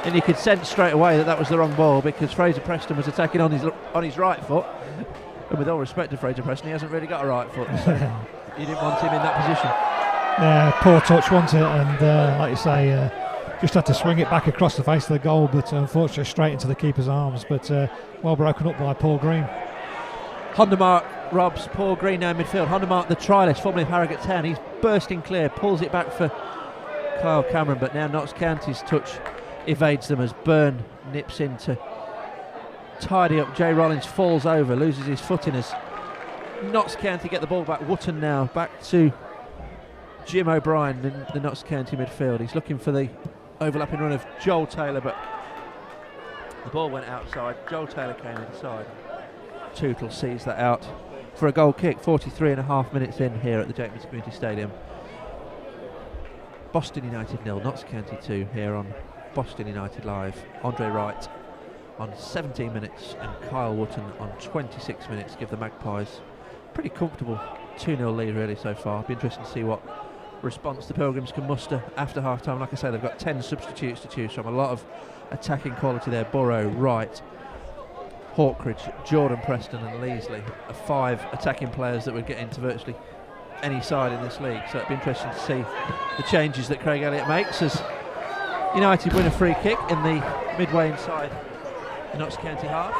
and you could sense straight away that was the wrong ball, because Fraser Preston was attacking on his right foot, and with all respect to Fraser Preston, he hasn't really got a right foot, so you didn't want him in that position. Yeah, poor touch, wasn't it? And like you say, just had to swing it back across the face of the goal, but unfortunately straight into the keeper's arms, but well broken up by Paul Green. Hondermark robs Paul Green now in midfield. Hondermark, the trialist, formerly of Harrogate Town, he's bursting clear, pulls it back for Kyle Cameron, but now Notts County's touch evades them as Byrne nips in to tidy up. Jay Rollins falls over, loses his footing as Notts County get the ball back. Wootton now back to Jim O'Brien in the Notts County midfield. He's looking for the overlapping run of Joel Taylor, but the ball went outside. Joel Taylor came inside. Tootle sees that out for a goal kick. 43.5 minutes in here at the James Community Stadium. Boston United 0, Notts County 2 here on Boston United Live. Andre Wright on 17 minutes and Kyle Wootton on 26 minutes give the Magpies pretty comfortable 2-0 lead really so far. It'll be interesting to see what response the Pilgrims can muster after half time. Like I say, they've got 10 substitutes to choose from. A lot of attacking quality there. Burrow, Wright, Hawkridge, Jordan Preston and Leasley are 5 attacking players that would get into virtually any side in this league, so it'd be interesting to see the changes that Craig Elliott makes as United win a free kick in the midway inside the Notts County half.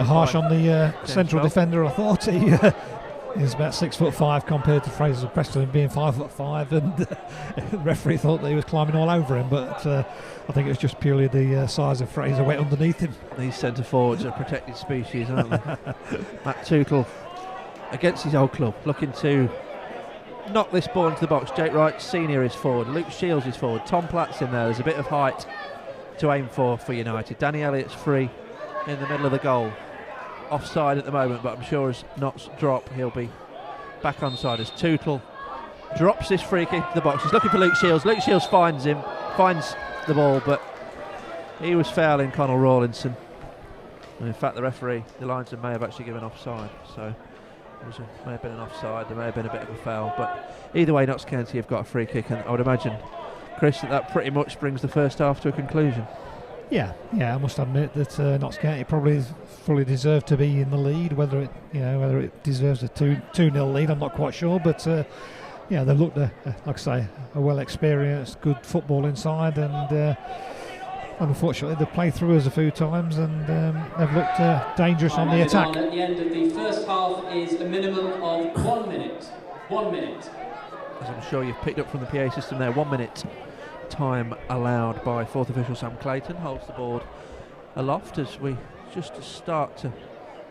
Harsh on the central defender, I thought. He is about 6'5" compared to Fraser Preston being 5'5", and the referee thought that he was climbing all over him, but I think it was just purely the size of Fraser went underneath him. These centre forwards are a protected species, aren't they? Matt Tootle against his old club, looking to knock this ball into the box. Jake Wright Senior is forward, Luke Shields is forward, Tom Platt's in there. There's a bit of height to aim for United. Danny Elliott's free in the middle of the goal. Offside at the moment, but I'm sure as Notts drop, he'll be back onside as Tootle drops this free kick to the box. He's looking for Luke Shields. Luke Shields finds the ball, but he was fouling Conor Rawlinson. And in fact, the linesman may have actually given offside. So may have been an offside. There may have been a bit of a foul. But either way, Notts County have got a free kick, and I would imagine, Chris, that pretty much brings the first half to a conclusion. Yeah, I must admit that Notts County probably fully deserved to be in the lead. Whether it deserves a 2-0 lead, I'm not quite sure. But they looked, like I say, a well-experienced, good football inside, and unfortunately they've played through us a few times, and they've looked dangerous on the attack. At the end of the first half is a minimum of 1 minute. 1 minute. As I'm sure you've picked up from the PA system there, 1 minute time allowed by fourth official Sam Clayton. Holds the board aloft as we just start to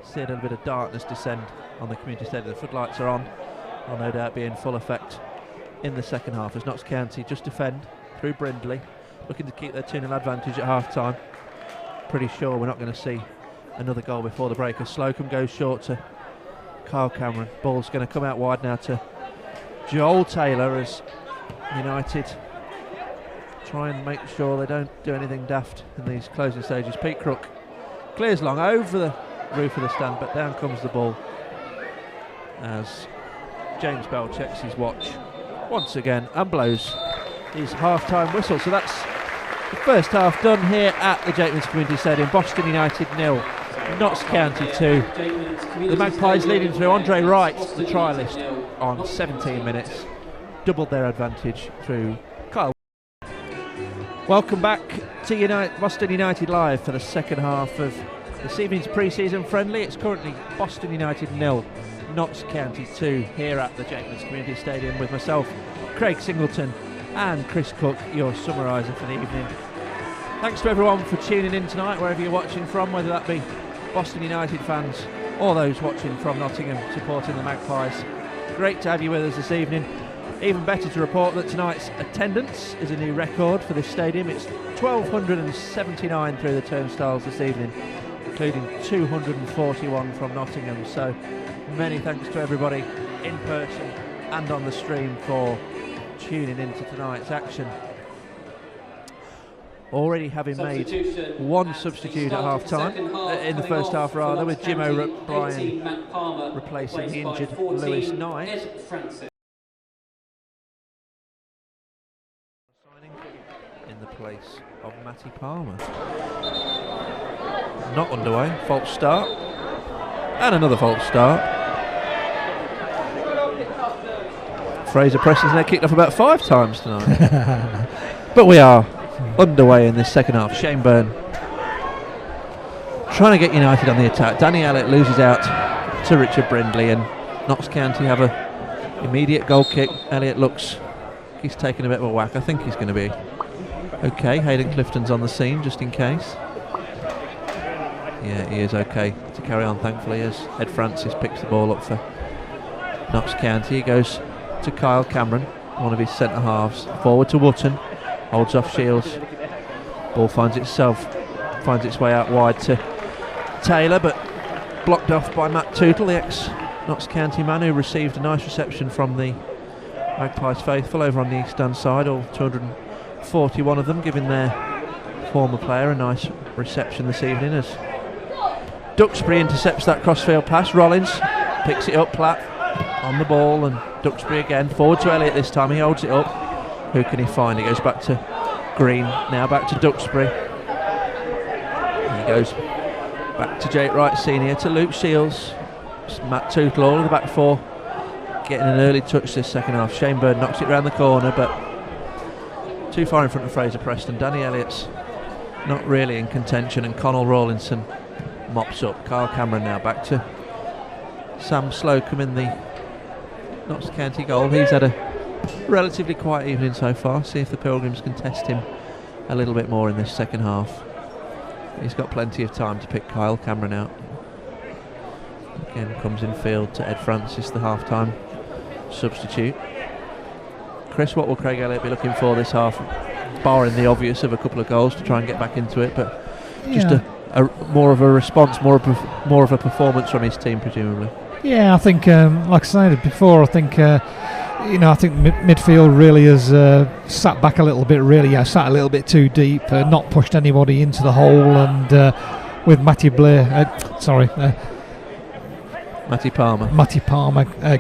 see a little bit of darkness descend on the community stadium. The floodlights are on. Will no doubt be in full effect in the second half as Notts County just defend through Brindley, looking to keep their 2-0 advantage at half time. Pretty sure we're not going to see another goal before the break as Slocum goes short to Kyle Cameron. Ball's going to come out wide now to Joel Taylor as United try and make sure they don't do anything daft in these closing stages. Pete Crook clears long over the roof of the stand, but down comes the ball as James Bell checks his watch once again and blows his half-time whistle. So that's the first half done here at the Jakeman's Community Stadium. Boston United 0, Notts County 2. The Magpies leading through Andre Wright, the trialist, on 17 minutes. Doubled their advantage through Kyle. Welcome back to Boston United Live for the second half of this evening's pre-season friendly. It's currently Boston United 0, Notts County 2 here at the Jakeman's Community Stadium with myself, Craig Singleton, and Chris Cook, your summariser for the evening. Thanks to everyone for tuning in tonight, wherever you're watching from, whether that be Boston United fans or those watching from Nottingham supporting the Magpies. Great to have you with us this evening. Even better to report that tonight's attendance is a new record for this stadium. It's 1,279 through the turnstiles this evening, including 241 from Nottingham. So many thanks to everybody in person and on the stream for tuning into tonight's action. Already having made one substitute at half time, in the first half rather, with Jim O'Brien replacing the injured Lewis Knight. In the place of Matty Palmer. Not underway, false start. And another false start. Fraser Preston's now kicked off about 5 times tonight. But we are underway in this second half. Shane Byrne trying to get United on the attack. Danny Elliott loses out to Richard Brindley, and Notts County have a immediate goal kick. Elliott looks, he's taken a bit of a whack. I think he's going to be okay. Hayden Clifton's on the scene just in case. Yeah, he is okay to carry on, thankfully, as Ed Francis picks the ball up for Notts County. He goes to Kyle Cameron, one of his centre halves. Forward to Wootton, holds off Shields. Ball finds its way out wide to Taylor, but blocked off by Matt Tootle, the ex-Notts County man, who received a nice reception from the Magpies faithful over on the east stand side. All 241 of them giving their former player a nice reception this evening as Duxbury intercepts that crossfield pass. Rollins picks it up, Platt on the ball, and Duxbury again forward to Elliott this time. He holds it up. Who can he find? He goes back to Green, now back to Duxbury. He goes back to Jake Wright Senior, to Luke Shields. It's Matt Tootle, all of the back four getting an early touch this second half. Shane Byrne knocks it round the corner, but too far in front of Fraser Preston. Danny Elliott's not really in contention, and Conor Rawlinson mops up. Kyle Cameron now back to Sam Slocum in the Notts County goal. He's had a relatively quiet evening so far. See if the Pilgrims can test him a little bit more in this second half. He's got plenty of time to pick Kyle Cameron out. Again comes in field to Ed Francis, the half-time substitute. Chris, what will Craig Elliott be looking for this half, barring the obvious of a couple of goals to try and get back into it, but just a more of a response, more of a performance from his team, presumably? Yeah, I think, like I said before, I think I think midfield really has sat back a little bit. Really, sat a little bit too deep, not pushed anybody into the hole, and with Matty Palmer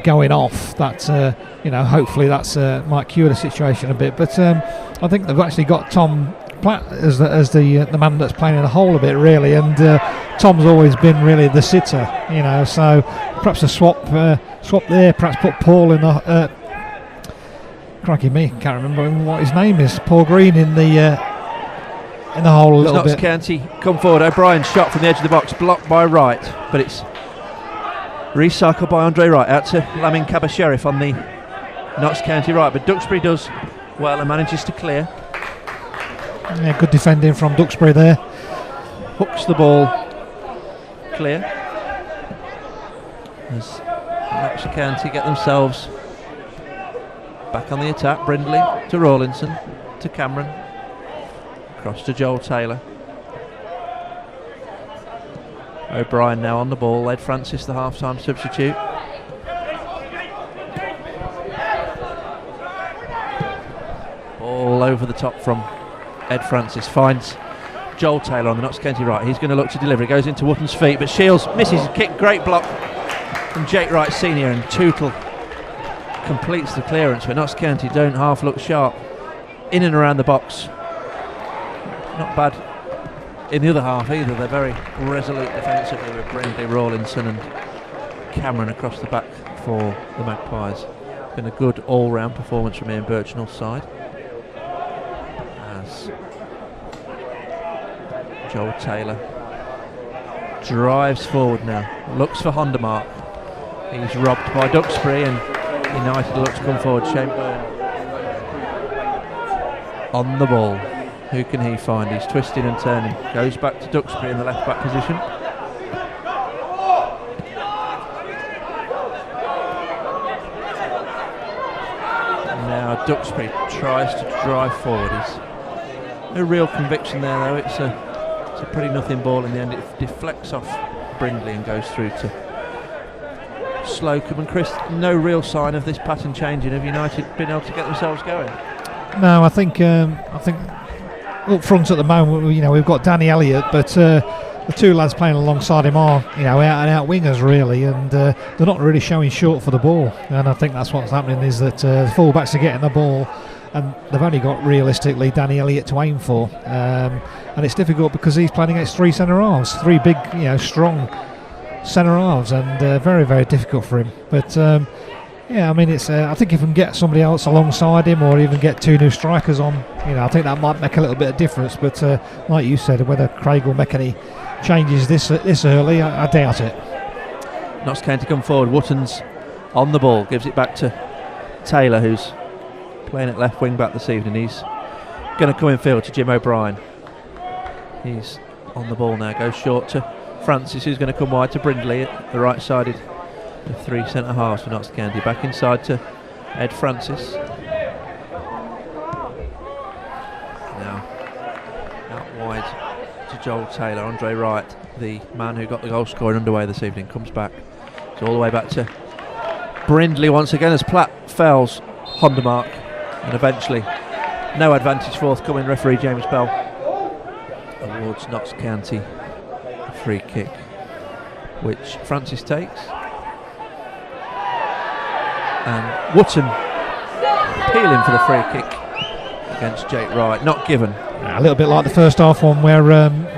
going off. That hopefully that's might cure the situation a bit. But I think they've actually got Tom Platt as the man that's playing in the hole a bit, really, and Tom's always been really the sitter. So perhaps a swap there. Perhaps put Paul in the. Crikey me, can't remember what his name is. Paul Green in the hole a little Notts bit. County come forward. O'Brien's shot from the edge of the box, blocked by Wright, but it's recycled by Andre Wright out to Lamin Kabasheriff on the Notts County right. But Duxbury does well and manages to clear. Yeah, good defending from Duxbury there. Hooks the ball clear. As Notts County get themselves back on the attack. Brindley to Rawlinson to Cameron. Across to Joel Taylor. O'Brien now on the ball. Ed Francis, the half-time substitute. All over the top from Ed Francis. Finds Joel Taylor on the Notts County right. He's going to look to deliver. It goes into Wotton's feet, but Shields misses a kick. Great block from Jake Wright Senior, and Tootle completes the clearance. But Notts County don't half look sharp in and around the box. Not bad in the other half either. They're very resolute defensively with Brindley, Rawlinson and Cameron across the back for the Magpies. Been a good all-round performance from Ian Birchnell's side. As Joel Taylor drives forward now, looks for Hondermark. He's robbed by Duxbury, and United looks to come forward. Shane Byrne on the ball. Who can he find? He's twisting and turning. Goes back to Duxbury in the left back position. Now Duxbury tries to drive forward. There's no real conviction there though. It's a pretty nothing ball in the end. It deflects off Brindley and goes through to Slocum. And Chris, no real sign of this pattern changing. Have United been able to get themselves going? No, I think up front at the moment, we've got Danny Elliott, but the two lads playing alongside him are, out and out wingers really, and they're not really showing short for the ball. And I think that's what's happening, is that the fullbacks are getting the ball, and they've only got realistically Danny Elliott to aim for, and it's difficult because he's playing against three centre halves, three big, strong centre halves, and very, very difficult for him. But it's. I think if we can get somebody else alongside him, or even get two new strikers on, I think that might make a little bit of difference. But like you said, whether Craig will make any changes this early, I doubt it. Notts County come forward. Wotton's on the ball, gives it back to Taylor, who's playing at left wing back this evening. He's going to come in field to Jim O'Brien. He's on the ball now. Goes short to Francis, who's going to come wide to Brindley at the right-sided. The three centre halves for Notts County. Back inside to Ed Francis. Now out wide to Joel Taylor. Andre Wright, the man who got the goal scoring underway this evening, comes back. So all the way back to Brindley once again as Platt fells Hondermark, and eventually no advantage forthcoming. Referee James Bell awards Notts County a free kick, which Francis takes. And Wotton appealing for the free kick against Jake Wright, not given. A little bit like the first half one where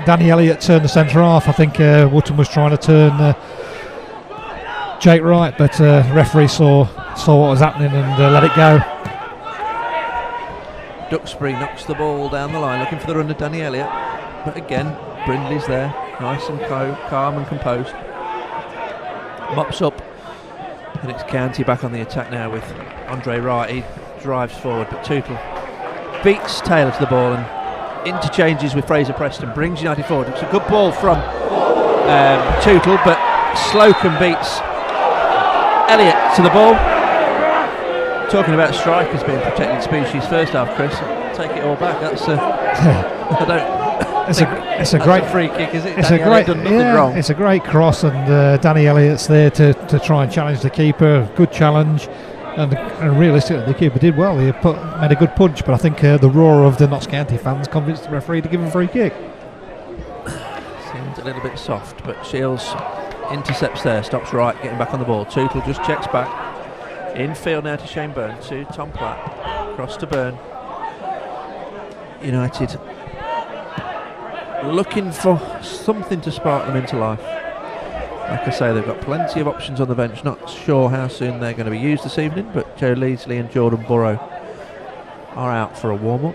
Danny Elliott turned the centre half. I think Wotton was trying to turn Jake Wright, but referee saw what was happening and let it go. Duxbury knocks the ball down the line, looking for the run of Danny Elliott, but again Brindley's there, nice and calm and composed. Mops up. And it's County back on the attack now with Andre Wright. He drives forward, but Tootle beats Taylor to the ball and interchanges with Fraser Preston, brings United forward. It's a good ball from Tootle, but Slocum beats Elliott to the ball. Talking about strikers being protected species first half, Chris, take it all back. That's I don't. It's a great free kick, is it? It's Danny a great, done nothing wrong. It's a great cross, and Danny Elliott's there to try and challenge the keeper. Good challenge. And realistically, the keeper did well. He made a good punch, but I think the roar of the Notts County fans convinced the referee to give him a free kick. Seems a little bit soft, but Shields intercepts there, stops right, getting back on the ball. Tootle just checks back. Infield now to Shane Byrne, to Tom Platt. Cross to Byrne. United looking for something to spark them into life. Like I say, they've got plenty of options on the bench. Not sure how soon they're going to be used this evening, but Joe Leasley and Jordan Burrow are out for a warm-up.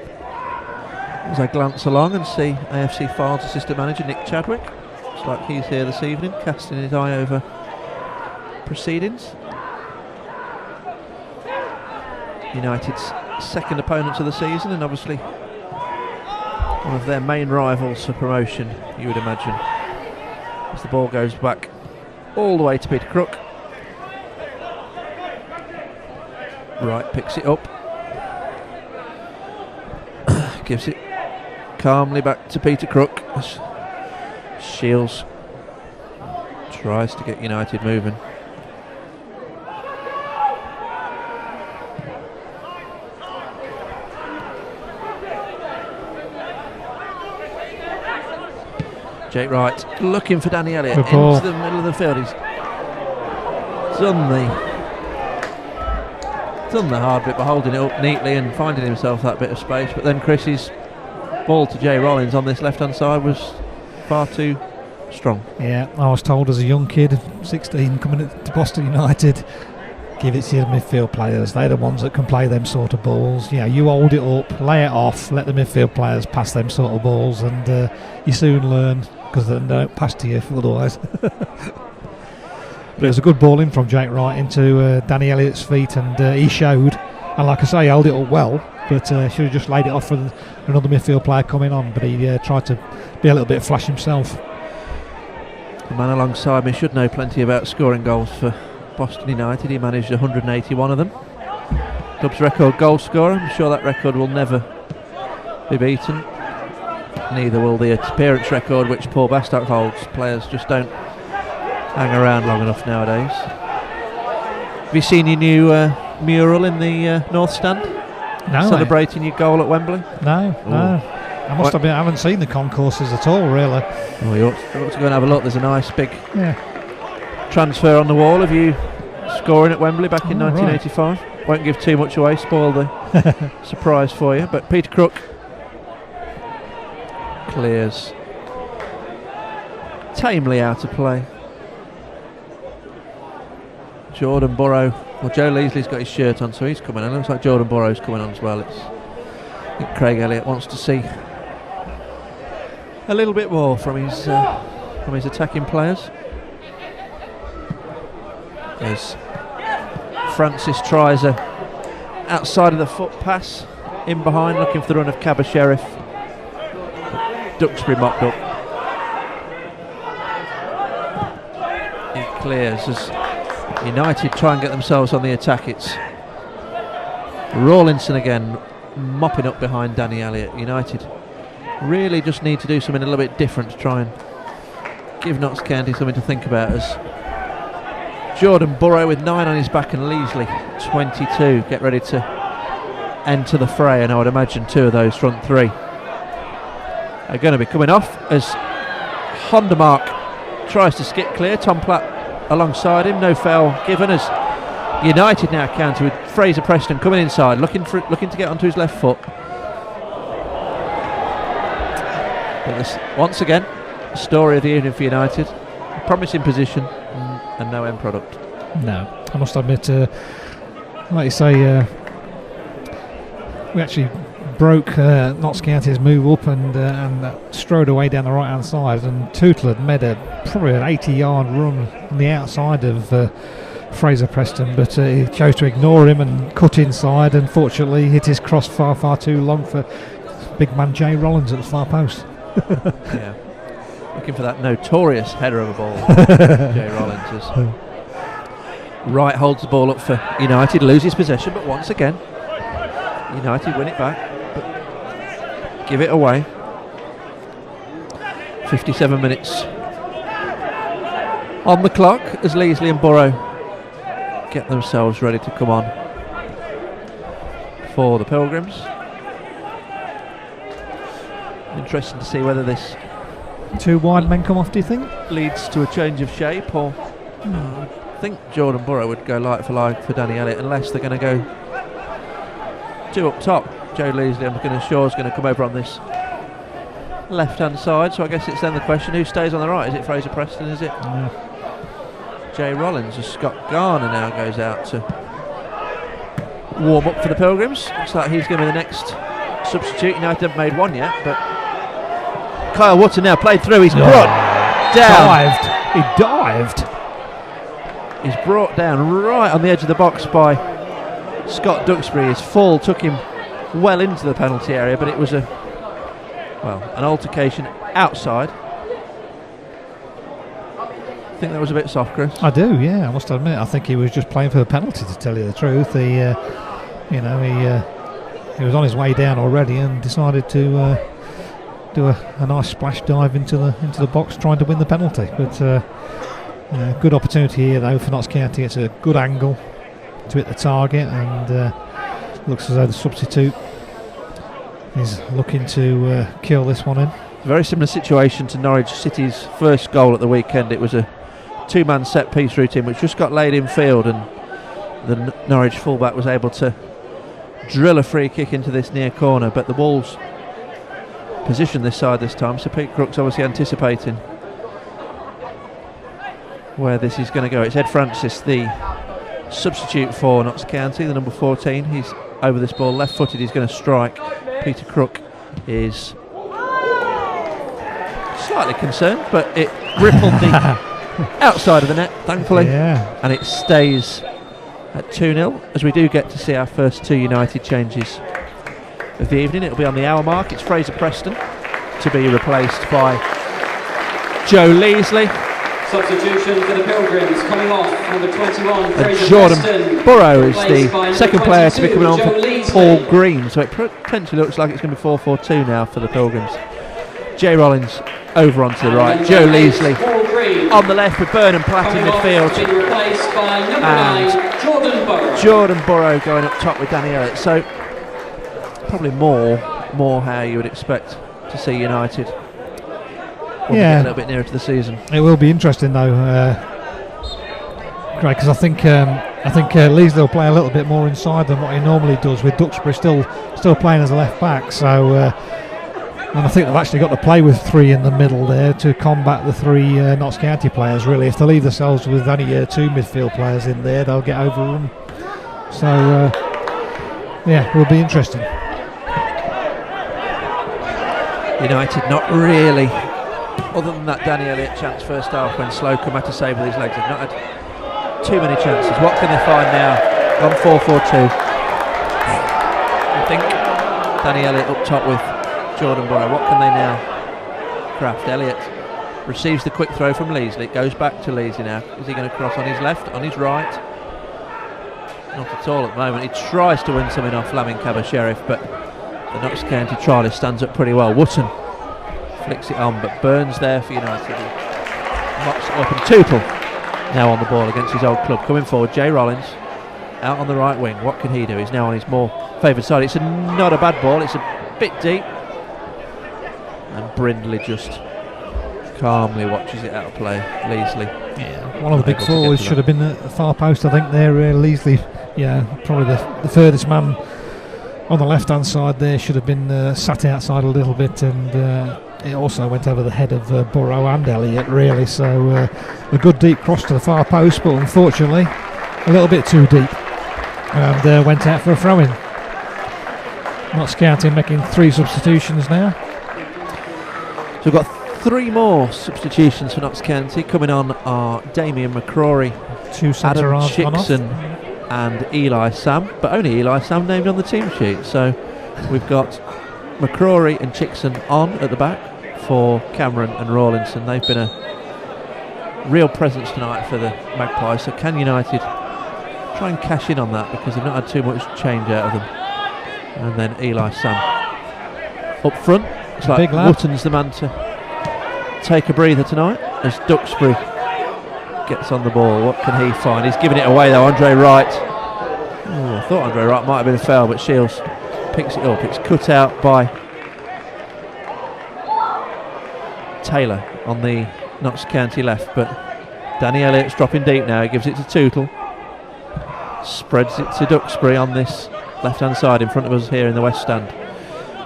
As I glance along and see AFC Files assistant manager Nick Chadwick, looks like he's here this evening, casting his eye over proceedings. United's second opponents of the season, and obviously one of their main rivals for promotion, you would imagine. As the ball goes back all the way to Peter Crook. Wright picks it up. Gives it calmly back to Peter Crook. Shields tries to get United moving. Jake Wright looking for Danny Elliott into the middle of the field. He's done the hard bit by holding it up neatly and finding himself that bit of space, but then Chris's ball to Jay Rollins on this left hand side was far too strong. Yeah, I was told as a young kid, 16, coming to Boston United, give it to your midfield players. They're the ones that can play them sort of balls. You know, you hold it up, lay it off, let the midfield players pass them sort of balls, and you soon learn, because they don't pass to you otherwise. But it was a good ball in from Jake Wright into Danny Elliott's feet, and he showed. And like I say, he held it up well, but should have just laid it off for another midfield player coming on. But he tried to be a little bit flash himself. The man alongside me should know plenty about scoring goals for Boston United. He managed 181 of them. Club's record goal scorer. I'm sure that record will never be beaten. Neither will the appearance record which Paul Bastock holds. Players just don't hang around long enough nowadays. Have you seen your new mural in the North Stand? No. Celebrating your goal at Wembley? No. I haven't seen the concourses at all, really. Oh, you ought to go and have a look. There's a nice big transfer on the wall of you scoring at Wembley back in 1985. Right. Won't give too much away, spoil the surprise for you. But Peter Crook clears tamely out of play. Jordan Burrow, well, Joe Leasley's got his shirt on, so he's coming on. Looks like Jordan Burrow's coming on as well. I think Craig Elliott wants to see a little bit more from his attacking players. As Francis tries a outside of the foot pass in behind, looking for the run of Cabba Sheriff. Duxbury mopped up. He clears as United try and get themselves on the attack. It's Rawlinson again mopping up behind Danny Elliott. United really just need to do something a little bit different to try and give Notts County something to think about, as Jordan Burrow with 9 on his back and Leasley 22 get ready to enter the fray, and I would imagine 2 of those front 3 are going to be coming off as Hondermark tries to skip clear. Tom Platt alongside him, no foul given, as United now counter with Fraser Preston coming inside, looking to get onto his left foot. But this, once again, story of the evening for United. A promising position and no end product. No, I must admit, like you say, we actually broke Notts County's move up and strode away down the right hand side, and Tootle had made probably an 80-yard run on the outside of Fraser Preston, but he chose to ignore him and cut inside, and fortunately hit his cross far too long for big man Jay Rollins at the far post. Yeah, looking for that notorious header of a ball. Jay Rollins is. Wright holds the ball up for United, loses possession, but once again United win it back, but give it away. 57 minutes on the clock as Leasley and Burrow get themselves ready to come on. for the Pilgrims. Interesting to see whether this 2 wide men come off, do you think? leads to a change of shape, or I think Jordan Burrow would go light for light for Danny Elliott, unless they're going to go 2 up top. Joe Leasley, I'm going to sure, is going to come over on this left-hand side. So I guess it's then the question: who stays on the right? Is it Fraser Preston? Is it Jay Rollins? Or Scott Garner now goes out to warm up for the Pilgrims. Looks like he's going to be the next substitute. United haven't made one yet, but Kyle Wootton now played through. He's brought down. He dived. He's brought down right on the edge of the box by Scott Duxbury. His fall took him well into the penalty area, but it was an altercation outside. I think that was a bit soft, Chris. I do, yeah. I must admit, I think he was just playing for the penalty, to tell you the truth. He was on his way down already and decided to do a nice splash dive into the box, trying to win the penalty. But good opportunity here though for Notts County. It's a good angle to hit the target, and looks as though the substitute is looking to kill this one in. Very similar situation to Norwich City's first goal at the weekend. It was a 2-man set piece routine which just got laid in field, and the Norwich fullback was able to drill a free kick into this near corner, but the Wolves position this side this time, so Pete Crook's obviously anticipating where this is going to go. It's Ed Francis, the substitute for Notts County, the number 14. He's over this ball, left-footed, he's going to strike. Peter Crook is slightly concerned, but it rippled the outside of the net, thankfully, and it stays at 2-0, as we do get to see our first 2 United changes of the evening. It'll be on the hour mark. It's Fraser Preston to be replaced by Joe Leasley. Substitution for the Pilgrims, coming off number 21, Fraser Jordan Preston. Burrow is the second player to be coming on Joe for Leasley. Paul Green, so it potentially looks like it's going to be 4-4-2 now for the Pilgrims. Jay Rollins over onto the right, Joe Leasley on the left with Burnham Platt in midfield, Replaced by number and 9, Jordan Burrow. Jordan Burrow going up top with Danny Elliott. So probably more how you would expect to see United when we get a little bit nearer to the season. It will be interesting though, Craig, because I think Leasley will play a little bit more inside than what he normally does, with Duxbury still playing as a left back. So and I think they've actually got to play with 3 in the middle there to combat the 3 Notts County players, really. If they leave themselves with only 2 midfield players in there, they'll get overrun. So it will be interesting. United not really, other than that Danny Elliott chance first half when Slocum had to save with his legs, have not had too many chances. What can they find now? Gone 4-4-2. I think Danny Elliott up top with Jordan Burrow. What can they now craft? Elliott receives the quick throw from Leasley. It goes back to Leasley now. Is he going to cross on his left, on his right? Not at all at the moment. He tries to win something off Lamin Kaba Sheriff, but the Notts County trialist stands up pretty well. Wootton flicks it on, but Burns there for United. He mops it up, and Tootle now on the ball against his old club. Coming forward, Jay Rollins out on the right wing. What can he do? He's now on his more favoured side. It's not a bad ball. It's a bit deep, and Brindley just calmly watches it out of play. Leasley, one of the big forwards should have been at the far post, I think there. Leasley, probably the furthest man on the left hand side there, should have been sat outside a little bit, and it also went over the head of Burrow and Elliott, really. So a good deep cross to the far post, but unfortunately a little bit too deep, and went out for a throw-in. Notts County making 3 substitutions now. So we've got 3 more substitutions for Notts County. Coming on are Damien McCrory, 2 Adam Chickson and Eli Sam, but only Eli Sam named on the team sheet. So we've got McCrory and Chickson on at the back for Cameron and Rawlinson. They've been a real presence tonight for the Magpies. So can United try and cash in on that, because they've not had too much change out of them? And then Eli Sam up front. It's like Wootton's the man to take a breather tonight, as Duxbury gets on the ball. What can he find? He's giving it away though, Andre Wright. I thought Andre Wright might have been a foul, but Shields picks it up. It's cut out by Taylor on the Notts County left, but Danny Elliott's dropping deep now. He gives it to Tootle, spreads it to Duxbury on this left-hand side in front of us here in the West Stand.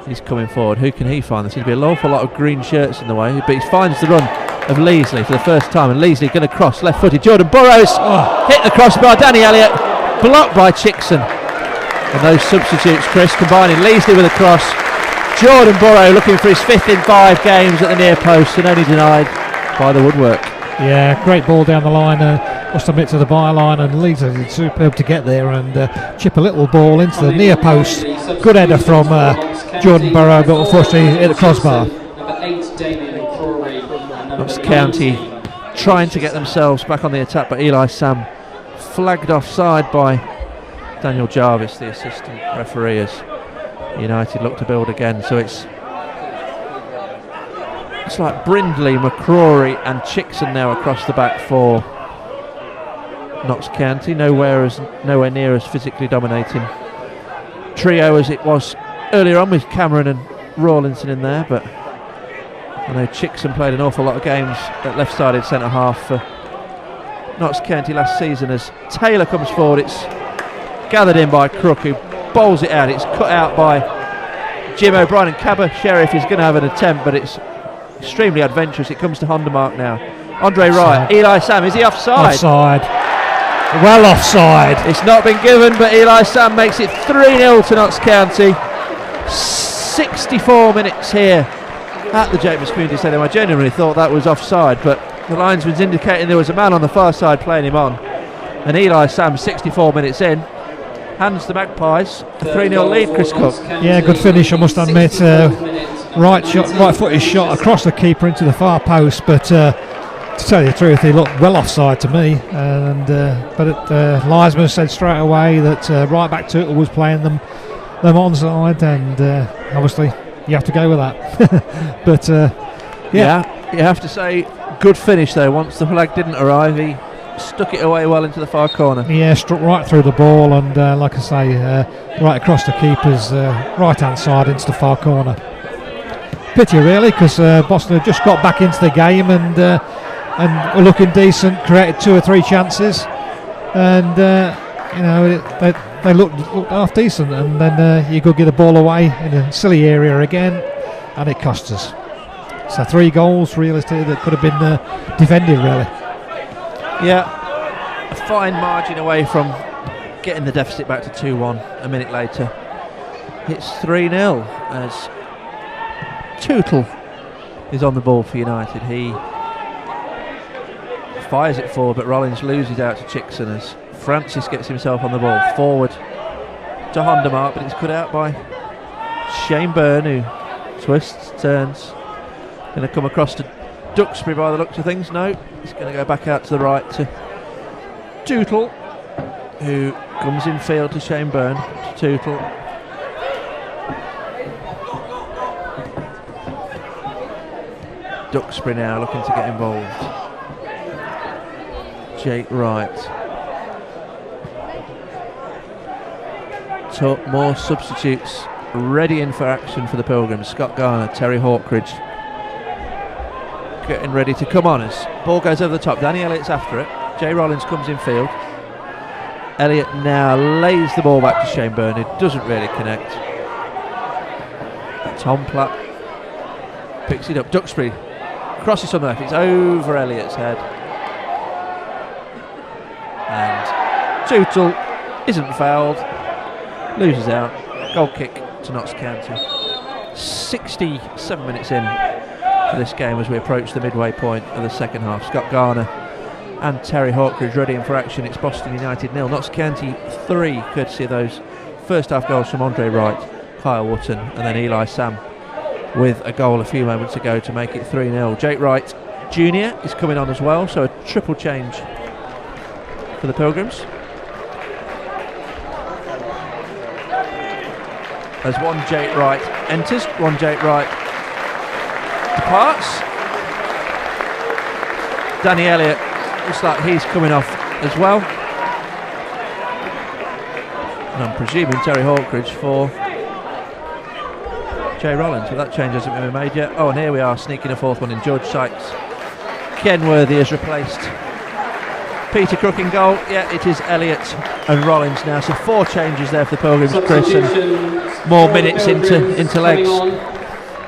He's coming forward. Who can he find? There seems to be an awful lot of green shirts in the way, but he finds the run of Leasley for the first time, and Leasley going to cross left-footed. Jordan Burrows hit the cross by Danny Elliott, blocked by Chickson. And those substitutes, Chris, combining Leasley with a cross. Jordan Burrow looking for his 5th in 5 games at the near post, and only denied by the woodwork. Yeah, great ball down the line. Must admit to the byline, and Leeds is superb to get there and chip a little ball into the near post. Good header from Jordan Burrow, but unfortunately hit the crossbar. Notts County trying to get themselves back on the attack, but Eli Sam flagged offside by Daniel Jarvis, the assistant referee, as United look to build again. So it's like Brindley, McCrory and Chickson now across the back for Notts County. Nowhere near as physically dominating trio as it was earlier on with Cameron and Rawlinson in there, but I know Chickson played an awful lot of games at left-sided centre-half for Notts County last season. As Taylor comes forward, it's gathered in by Crook, who bowls it out. It's cut out by Jim O'Brien, and Cabba Sheriff is going to have an attempt, but it's extremely adventurous. It comes to Hondermark now. Andre Wright, Eli Sam, is he offside? Offside. Well offside. It's not been given, but Eli Sam makes it 3-0 to Notts County. 64 minutes here at the James Community Stadium. I genuinely thought that was offside, but the linesman's indicating there was a man on the far side playing him on. And Eli Sam, 64 minutes in, hands the Magpies a 3-0 lead, Chris Cook. Yeah, good finish, I must admit. Right footed shot across the keeper into the far post, but to tell you the truth, he looked well offside to me. And but Liesman said straight away that right back Tootle was playing them onside, and obviously you have to go with that. But yeah, you have to say good finish though. Once the flag didn't arrive, he stuck it away well into the far corner. Yeah, struck right through the ball, and like I say, right across the keeper's right hand side into the far corner. Pity really, because Boston had just got back into the game and were looking decent, created 2 or 3 chances, and they looked half decent, and then you could get the ball away in a silly area again, and it cost us. So 3 goals realistically that could have been defended really. Yeah, a fine margin away from getting the deficit back to 2-1 a minute later. It's 3-0 as Tootle is on the ball for United. He fires it forward, but Rollins loses out to Chickson as Francis gets himself on the ball forward to Hondermark, but it's cut out by Shane Byrne, who twists, turns, going to come across to Duxbury by the looks of things. No, he's going to go back out to the right to Tootle, who comes in field to Shane Byrne, to Tootle. Duxbury now looking to get involved. Jake Wright. More substitutes ready in for action for the Pilgrims. Scott Garner, Terry Hawkridge getting ready to come on as ball goes over the top. Danny Elliott's after it. Jay Rollins comes in field. Elliott now lays the ball back to Shane Byrne, who doesn't really connect. Tom Platt picks it up. Duxbury crosses from the left. It's over Elliott's head. And Tootle isn't fouled. Loses out. Goal kick to Notts County. 67 minutes in for this game as we approach the midway point of the second half. Scott Garner and Terry Hawkridge ready in for action. It's Boston United 0, Notts County 3, courtesy of those first half goals from Andre Wright, Kyle Wotton and then Eli Sam with a goal a few moments ago to make it 3-0. Jake Wright Jr. is coming on as well, so a triple change for the Pilgrims. As one Jake Wright enters, one Jake Wright departs. Danny Elliott looks like he's coming off as well. And I'm presuming Terry Hawkridge for Jay Rollins, but that change hasn't been made yet. Oh, and here we are, sneaking a fourth one in. George Sykes. Kenworthy has replaced Peter Crook in goal. Yeah, it is Elliott and Rollins now. So 4 changes there for the Pilgrims, Chris, and more minutes into legs.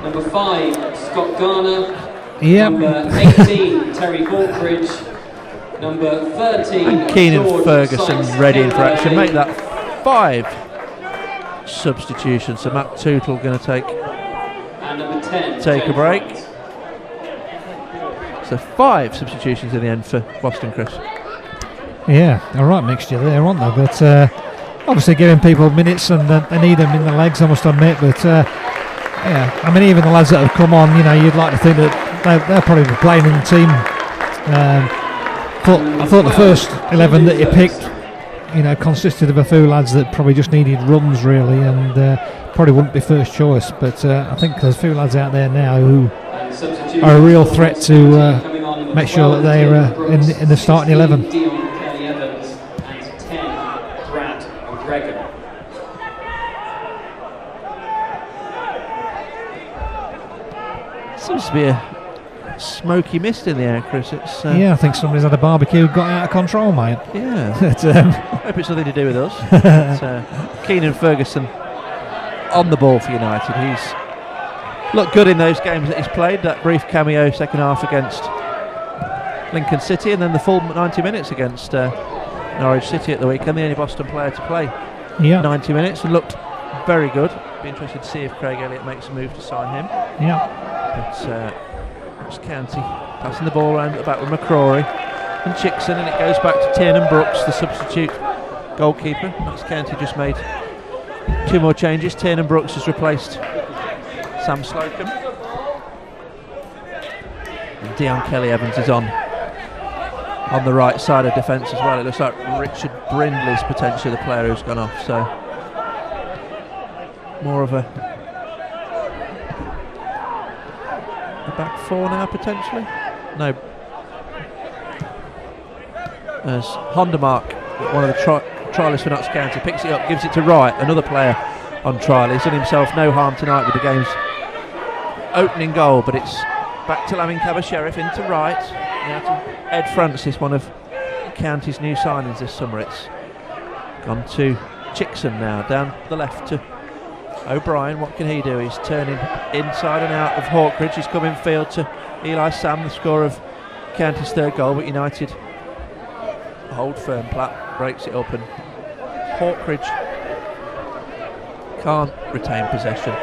Number 5, Scott Garner. Yep. Number 18, Terry Hawkridge. Number 13, And Keenan George Ferguson Sykes. ready in for action. Make that 5 substitutions. So Matt Tootle going to take a break. So 5 substitutions in the end for Boston, Chris. Yeah, a right mixture there, aren't they? But obviously giving people minutes, and they need them in the legs, I must admit. But yeah, I mean, even the lads that have come on, you'd like to think that they're probably playing in the team. I thought the first 11 that you picked, consisted of a few lads that probably just needed runs, really, and probably wouldn't be first choice. But I think there's a few lads out there now who are a real threat to make sure that they're in the starting 11. Seems to be a smoky mist in the air, Chris. It's yeah, I think somebody's had a barbecue, got out of control, mate. Yeah. But, hope it's nothing to do with us. But, Keenan Ferguson on the ball for United. He's looked good in those games that he's played. That brief cameo second half against Lincoln City, and then the full 90 minutes against Norwich City at the weekend. The only Boston player to play 90 minutes, and looked very good. Be interested to see if Craig Elliott makes a move to sign him. Yeah. But Ross County passing the ball around at the back with McCrory and Chickson, and it goes back to Tiernan Brooks, the substitute goalkeeper. Ross County just made 2 more changes. Tiernan Brooks has replaced Sam Slocum, and Dion Kelly Evans is on the right side of defence as well. It looks like Richard Brindley's potentially the player who's gone off, so more of a back 4 now potentially. No, as Hondermark, one of the trialists for Notts County, picks it up, gives it to Wright, another player on trial. He's done himself no harm tonight with the game's opening goal, but it's back to Lamin Cabasheriff into Wright, now to Ed Francis, one of County's new signings this summer. It's gone to Chickson now, down the left to O'Brien. What can he do? He's turning inside and out of Hawkridge. He's coming field to Eli Sam, the scorer of County's 3rd goal, but United hold firm. Platt breaks it up, and Hawkridge can't retain possession,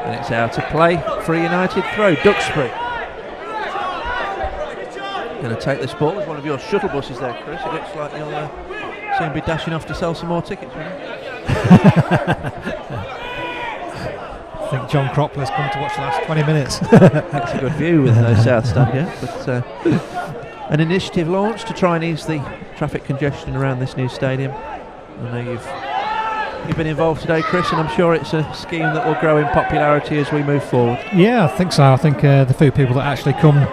and it's out of play for a United throw. Duxbury going to take this ball. There's one of your shuttle buses there, Chris. It looks like you'll soon be dashing off to sell some more tickets, won't you? I think John Cropler's come to watch the last 20 minutes. That's a good view with no South Stand yet. But an initiative launched to try and ease the traffic congestion around this new stadium. I know you've been involved today, Chris, and I'm sure it's a scheme that will grow in popularity as we move forward. Yeah, I think so. I think the few people that actually come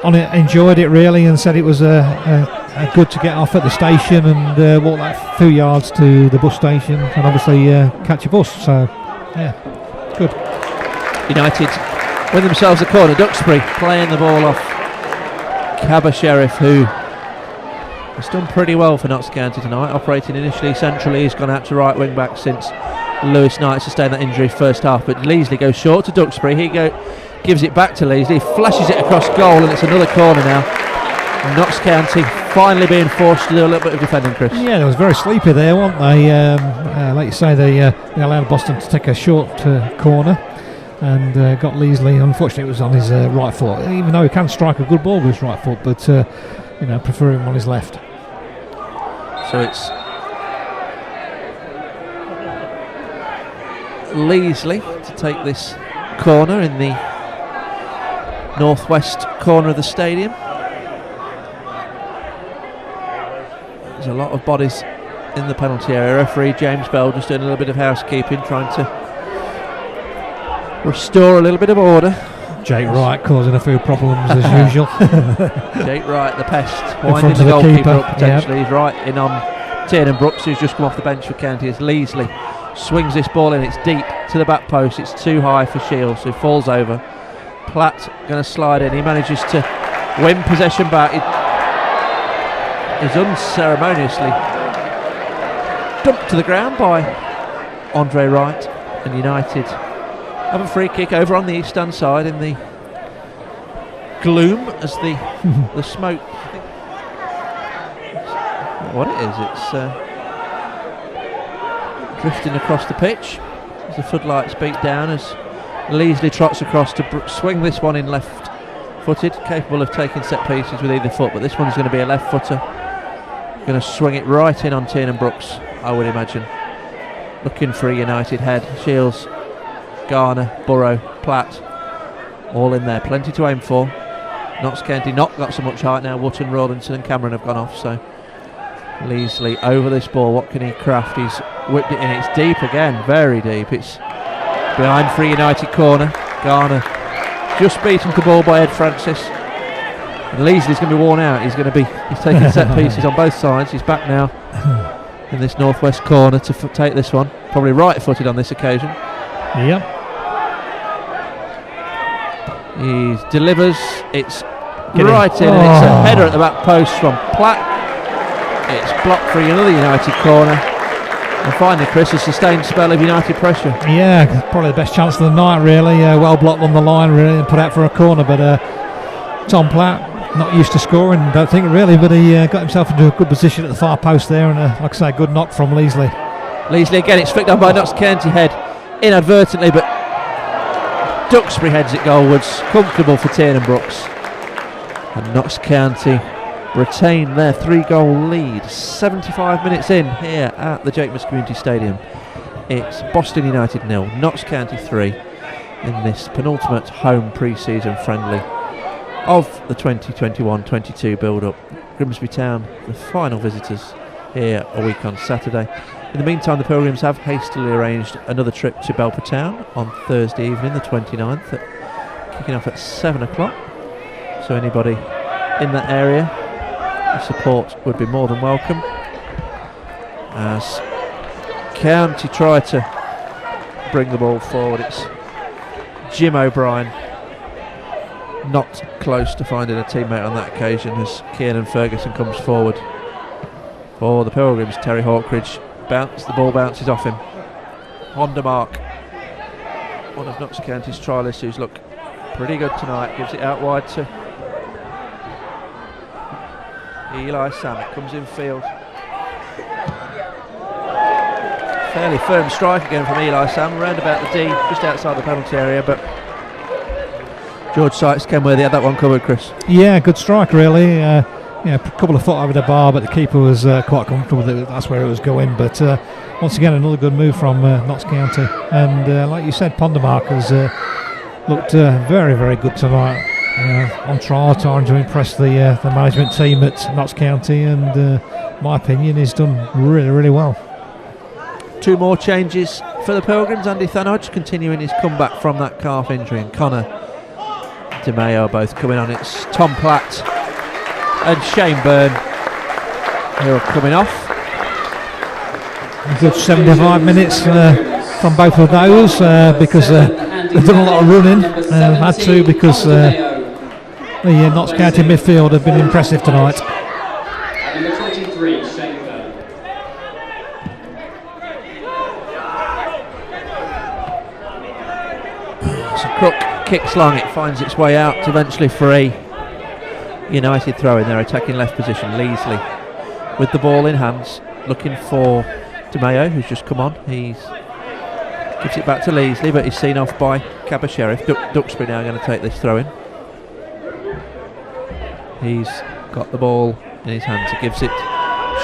on it enjoyed it really, and said it was good to get off at the station and walk that few yards to the bus station, and obviously catch a bus. So yeah, it's good. United win themselves a corner. Duxbury playing the ball off Cabasheriff, who has done pretty well for Notts County tonight, operating initially centrally. He's gone out to right wing back since Lewis Knight sustained that injury first half, but Leasley goes short to Duxbury. He gives it back to Leasley, flashes it across goal, and it's another corner now. Notts County finally being forced to do a little bit of defending, Chris. Yeah, they was very sleepy there, weren't they? Like you say, they allowed Boston to take a short corner, and got Leasley. Unfortunately, it was on his right foot, even though he can strike a good ball with his right foot, but prefer him on his left. So it's Leasley to take this corner in the northwest corner of the stadium. There's a lot of bodies in the penalty area. Referee James Bell just doing a little bit of housekeeping, trying to restore a little bit of order Jake Wright causing a few problems as usual. Jake Wright, the pest, In winding front the of the goalkeeper keeper, up potentially. He's right in on Tiernan Brooks, who's just come off the bench for County, as Leasley swings this ball in. It's deep to the back post. It's too high for Shields, who falls over. Platt going to slide in. He manages to win possession back. He's unceremoniously dumped to the ground by Andre Wright, and United have a free kick over on the east stand side in the gloom as the smoke. I think what it is, it's drifting across the pitch as the floodlights beat down as Leasley trots across to swing this one in left footed, capable of taking set pieces with either foot, but this one's going to be a left footer, going to swing it right in on Tiernan Brooks, I would imagine, looking for a United head. Shields, Garner, Burrow, Platt, all in there, plenty to aim for. Notts County not got so much height now. Wootton, Rawlinson and Cameron have gone off, so Leasley over this ball. What can he craft? He's whipped it in. It's deep again, very deep. It's behind Free United corner. Garner just beaten the ball by Ed Francis, and Leasley's going to be worn out. He's taking set pieces on both sides. He's back now in this northwest corner to take this one, probably right footed on this occasion. Yep. He delivers. It's right in, and it's a header at the back post from Platt. It's blocked for another United corner, and finally Chris, a sustained spell of United pressure. Yeah, probably the best chance of the night really. Well blocked on the line really and put out for a corner, but Tom Platt, not used to scoring, don't think really, but he got himself into a good position at the far post there, and like I say, good knock from Leasley. Leasley again, it's flicked on by Notts County head inadvertently, but Duxbury heads it goalwards, comfortable for Tiernan Brooks, and Notts County retain their 3-goal lead 75 minutes in here at the Jakemans Community Stadium. It's Boston United 0, Notts County 3 in this penultimate home pre-season friendly of the 2021-22 build-up. Grimsby Town, the final visitors here a week on Saturday. In the meantime, the Pilgrims have hastily arranged another trip to Belper Town on Thursday evening, the 29th, kicking off at 7 o'clock. So anybody in that area, the support would be more than welcome. As County try to bring the ball forward, it's Jim O'Brien not close to finding a teammate on that occasion as Kieran Ferguson comes forward for the Pilgrims. Terry Hawkridge the ball bounces off him. On the mark, one of Notts County's trialists who's looked pretty good tonight, gives it out wide to Eli Sam. It comes in field. Fairly firm strike again from Eli Sam, round about the D, just outside the penalty area, but George Sykes Kenworthy had that one covered, Chris. Yeah, good strike really. A couple of foot over the bar, but the keeper was quite comfortable that that's where it was going. But once again, another good move from Notts County. And like you said, Pondermark has looked very, very good tonight. On trial, trying to impress the management team at Notts County, and my opinion, he's done really, really well. 2 more changes for the Pilgrims. Andy Thanodge continuing his comeback from that calf injury, and Connor DeMayo both coming on. It's Tom Platt and Shane Byrne who are coming off. A good 75 minutes from both of those because they've done a lot of running. Had to because the Notts County midfield have been impressive tonight. Number 23, Shane Byrne. So Crook kicks long, it finds its way out to eventually free. United throw in their attacking left position. Leasley with the ball in hands, looking for DeMayo, who's just come on. He gives it back to Leasley, but he's seen off by Cabba Sheriff. Duxbury now going to take this throw in. He's got the ball in his hands. He gives it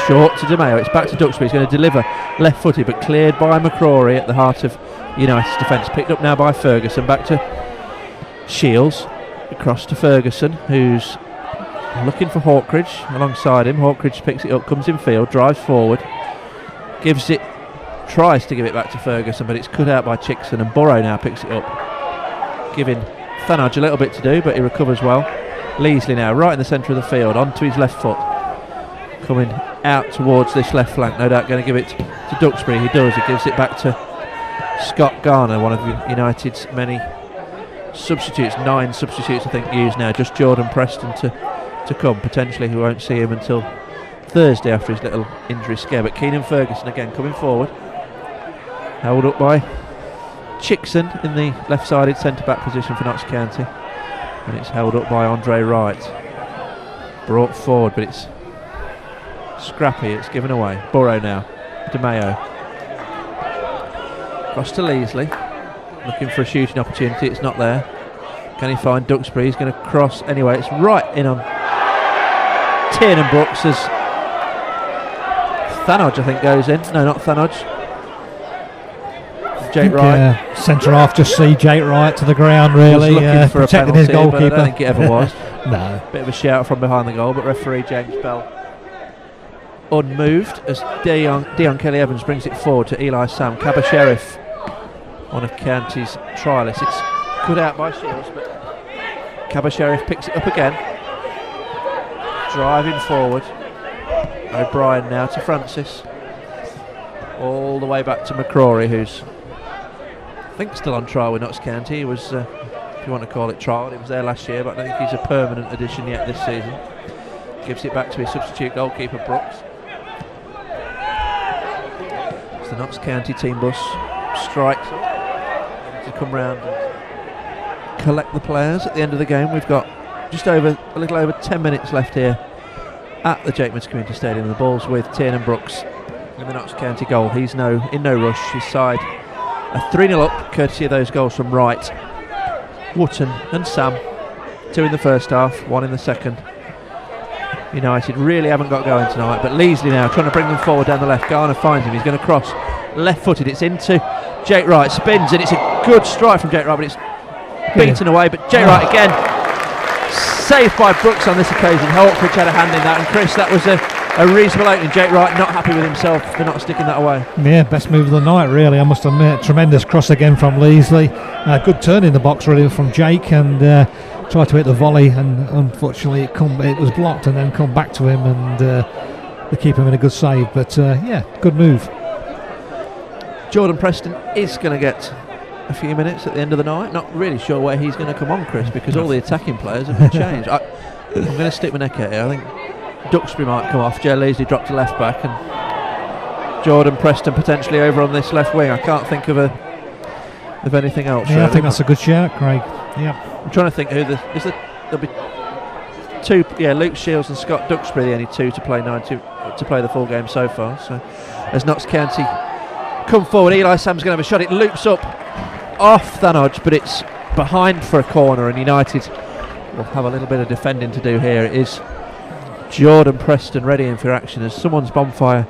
short to DeMayo. It's back to Duxbury. He's going to deliver left footed, but cleared by McCrory at the heart of United's defence. Picked up now by Ferguson. Back to Shields. Across to Ferguson, who's looking for Hawkridge alongside him. Hawkridge picks it up, comes in field, drives forward, gives it, tries to give it back to Ferguson, but it's cut out by Chickson, and Burrow now picks it up, giving Thanodge a little bit to do, but he recovers well. Leasley now, right in the centre of the field, onto his left foot. Coming out towards this left flank, no doubt going to give it to Duxbury. He does, he gives it back to Scott Garner, one of United's many substitutes, 9 substitutes I think used now. Just Jordan Preston to come, potentially. We won't see him until Thursday after his little injury scare. But Keenan Ferguson again coming forward, held up by Chickson in the left-sided centre-back position for Notts County, and it's held up by Andre Wright. Brought forward, but it's scrappy, it's given away. Burrow now, DeMeo. Cross to Leasley, looking for a shooting opportunity, it's not there. Can he find Duxbury? He's going to cross anyway, it's right in on Tiernan Brooks as Thanodge I think goes in. No, not Thanodge. Jake Wright. Centre half, just see Jake Wright to the ground, really, for protecting a penalty, his goalkeeper. I don't think it ever was. No. Bit of a shout from behind the goal, but referee James Bell unmoved as Dion Kelly-Evans brings it forward to Eli Sam. Cabba Sheriff, one of County's trialists. It's cut out by Shields, but Cabba Sheriff picks it up again. Driving forward. O'Brien now to Francis. All the way back to McCrory, who's I think still on trial with Notts County. He was, if you want to call it trial, he was there last year, but I don't think he's a permanent addition yet this season. Gives it back to his substitute goalkeeper Brooks. It's the Notts County team bus strikes to come round and collect the players at the end of the game. We've got a little over 10 minutes left here at the Jakemans Community Stadium. The ball's with Tiernan Brooks in the Notts County goal. He's in no rush. His side are 3-0 up, courtesy of those goals from Wright, Wootton and Sam. 2 in the first half, 1 in the second. United really haven't got going tonight, but Leasley now trying to bring them forward down the left. Garner finds him, he's going to cross left-footed, it's into Jake Wright, spins, and it's a good strike from Jake Wright, but it's beaten away. But Jake Wright again saved by Brooks on this occasion. Hawkridge had a hand in that, and Chris, that was a reasonable opening. Jake Wright not happy with himself for not sticking that away. Yeah, best move of the night, really, I must admit. Tremendous cross again from Leasley. Good turn in the box, really, from Jake, and tried to hit the volley, and unfortunately it was blocked and then come back to him, and the keeper made a good save. But good move. Jordan Preston is going to get a few minutes at the end of the night. Not really sure where he's going to come on, Chris, because all the attacking players have been changed. I'm going to stick my neck out here. I think Duxbury might come off. Joe Leasley dropped to left back, and Jordan Preston potentially over on this left wing. I can't think of anything else. Yeah, I think that's a good shout, Craig. Yeah. I'm trying to think who there'll be 2. Yeah, Luke Shields and Scott Duxbury, the only 2 to play to play the full game so far. So as Notts County come forward, Eli Sam's going to have a shot. It loops up off Thanodge, but it's behind for a corner, and United will have a little bit of defending to do here. It is Jordan Preston ready in for action as someone's bonfire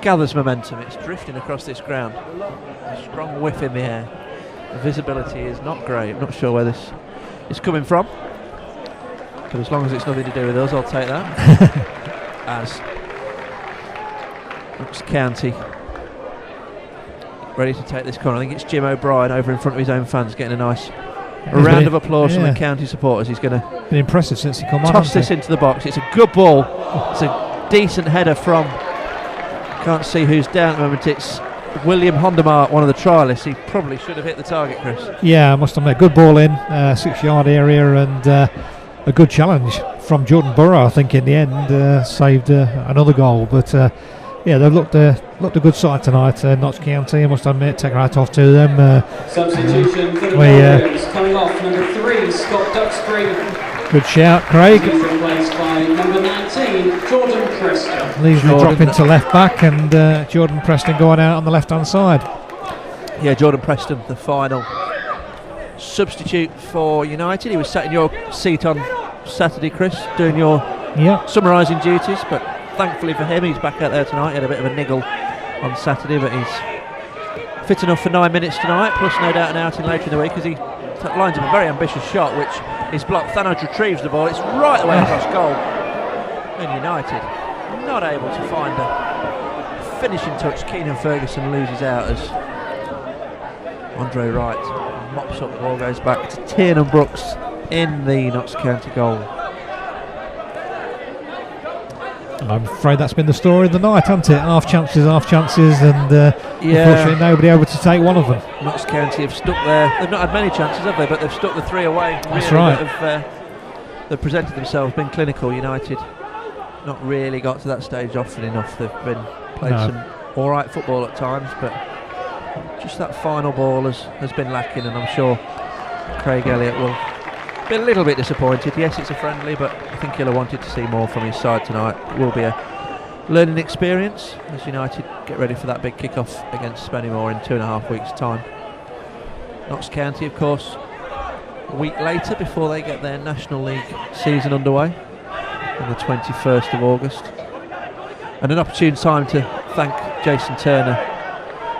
gathers momentum. It's drifting across this ground. A strong whiff in the air. The visibility is not great. I'm not sure where this is coming from, but as long as it's nothing to do with us, I'll take that. As Notts County ready to take this corner. I think it's Jim O'Brien over in front of his own fans getting a nice round of applause from the county supporters. He's going to been impressive since he come on. Toss this into the box. It's a good ball. It's a decent header from, can't see who's down at the moment. It's William Hondemart, one of the trialists. He probably should have hit the target, Chris. Yeah, I must admit, good ball in, 6-yard area, and a good challenge from Jordan Burrow, I think, in the end, saved another goal. But they've looked a good side tonight, Notts County, I must admit. Take a hat off to them. Substitution for the Warriors, coming off number 3, Scott Duxbury. Good shout, Craig. Replaced by number 19, Jordan Preston. Leaves the drop into left back, and Jordan Preston going out on the left hand side. Yeah, Jordan Preston, the final substitute for United. He was sat in your seat on Saturday, Chris, doing your summarising duties, but thankfully for him, he's back out there tonight. He had a bit of a niggle on Saturday, but he's fit enough for 9 minutes tonight, plus no doubt an outing later in the week, as he lines up a very ambitious shot, which is blocked. Thanodge retrieves the ball. It's right the way across goal. And United not able to find a finishing touch. Keenan Ferguson loses out as Andre Wright mops up, the ball goes back to Tiernan Brooks in the Notts County goal. I'm afraid that's been the story of the night, hasn't it? Half chances, and unfortunately nobody able to take one of them. Notts County have stuck there. They've not had many chances, have they? But they've stuck the 3 away. That's really, right. They've presented themselves, been clinical. United not really got to that stage often enough. They've been played some all right football at times, but just that final ball has been lacking, and I'm sure Craig Elliott will be a little bit disappointed. Yes, it's a friendly, but I think he'll have wanted to see more from his side tonight. It will be a learning experience as United get ready for that big kick-off against Spennymoor in 2.5 weeks' time. Notts County, of course, a week later before they get their National League season underway on the 21st of August. And an opportune time to thank Jason Turner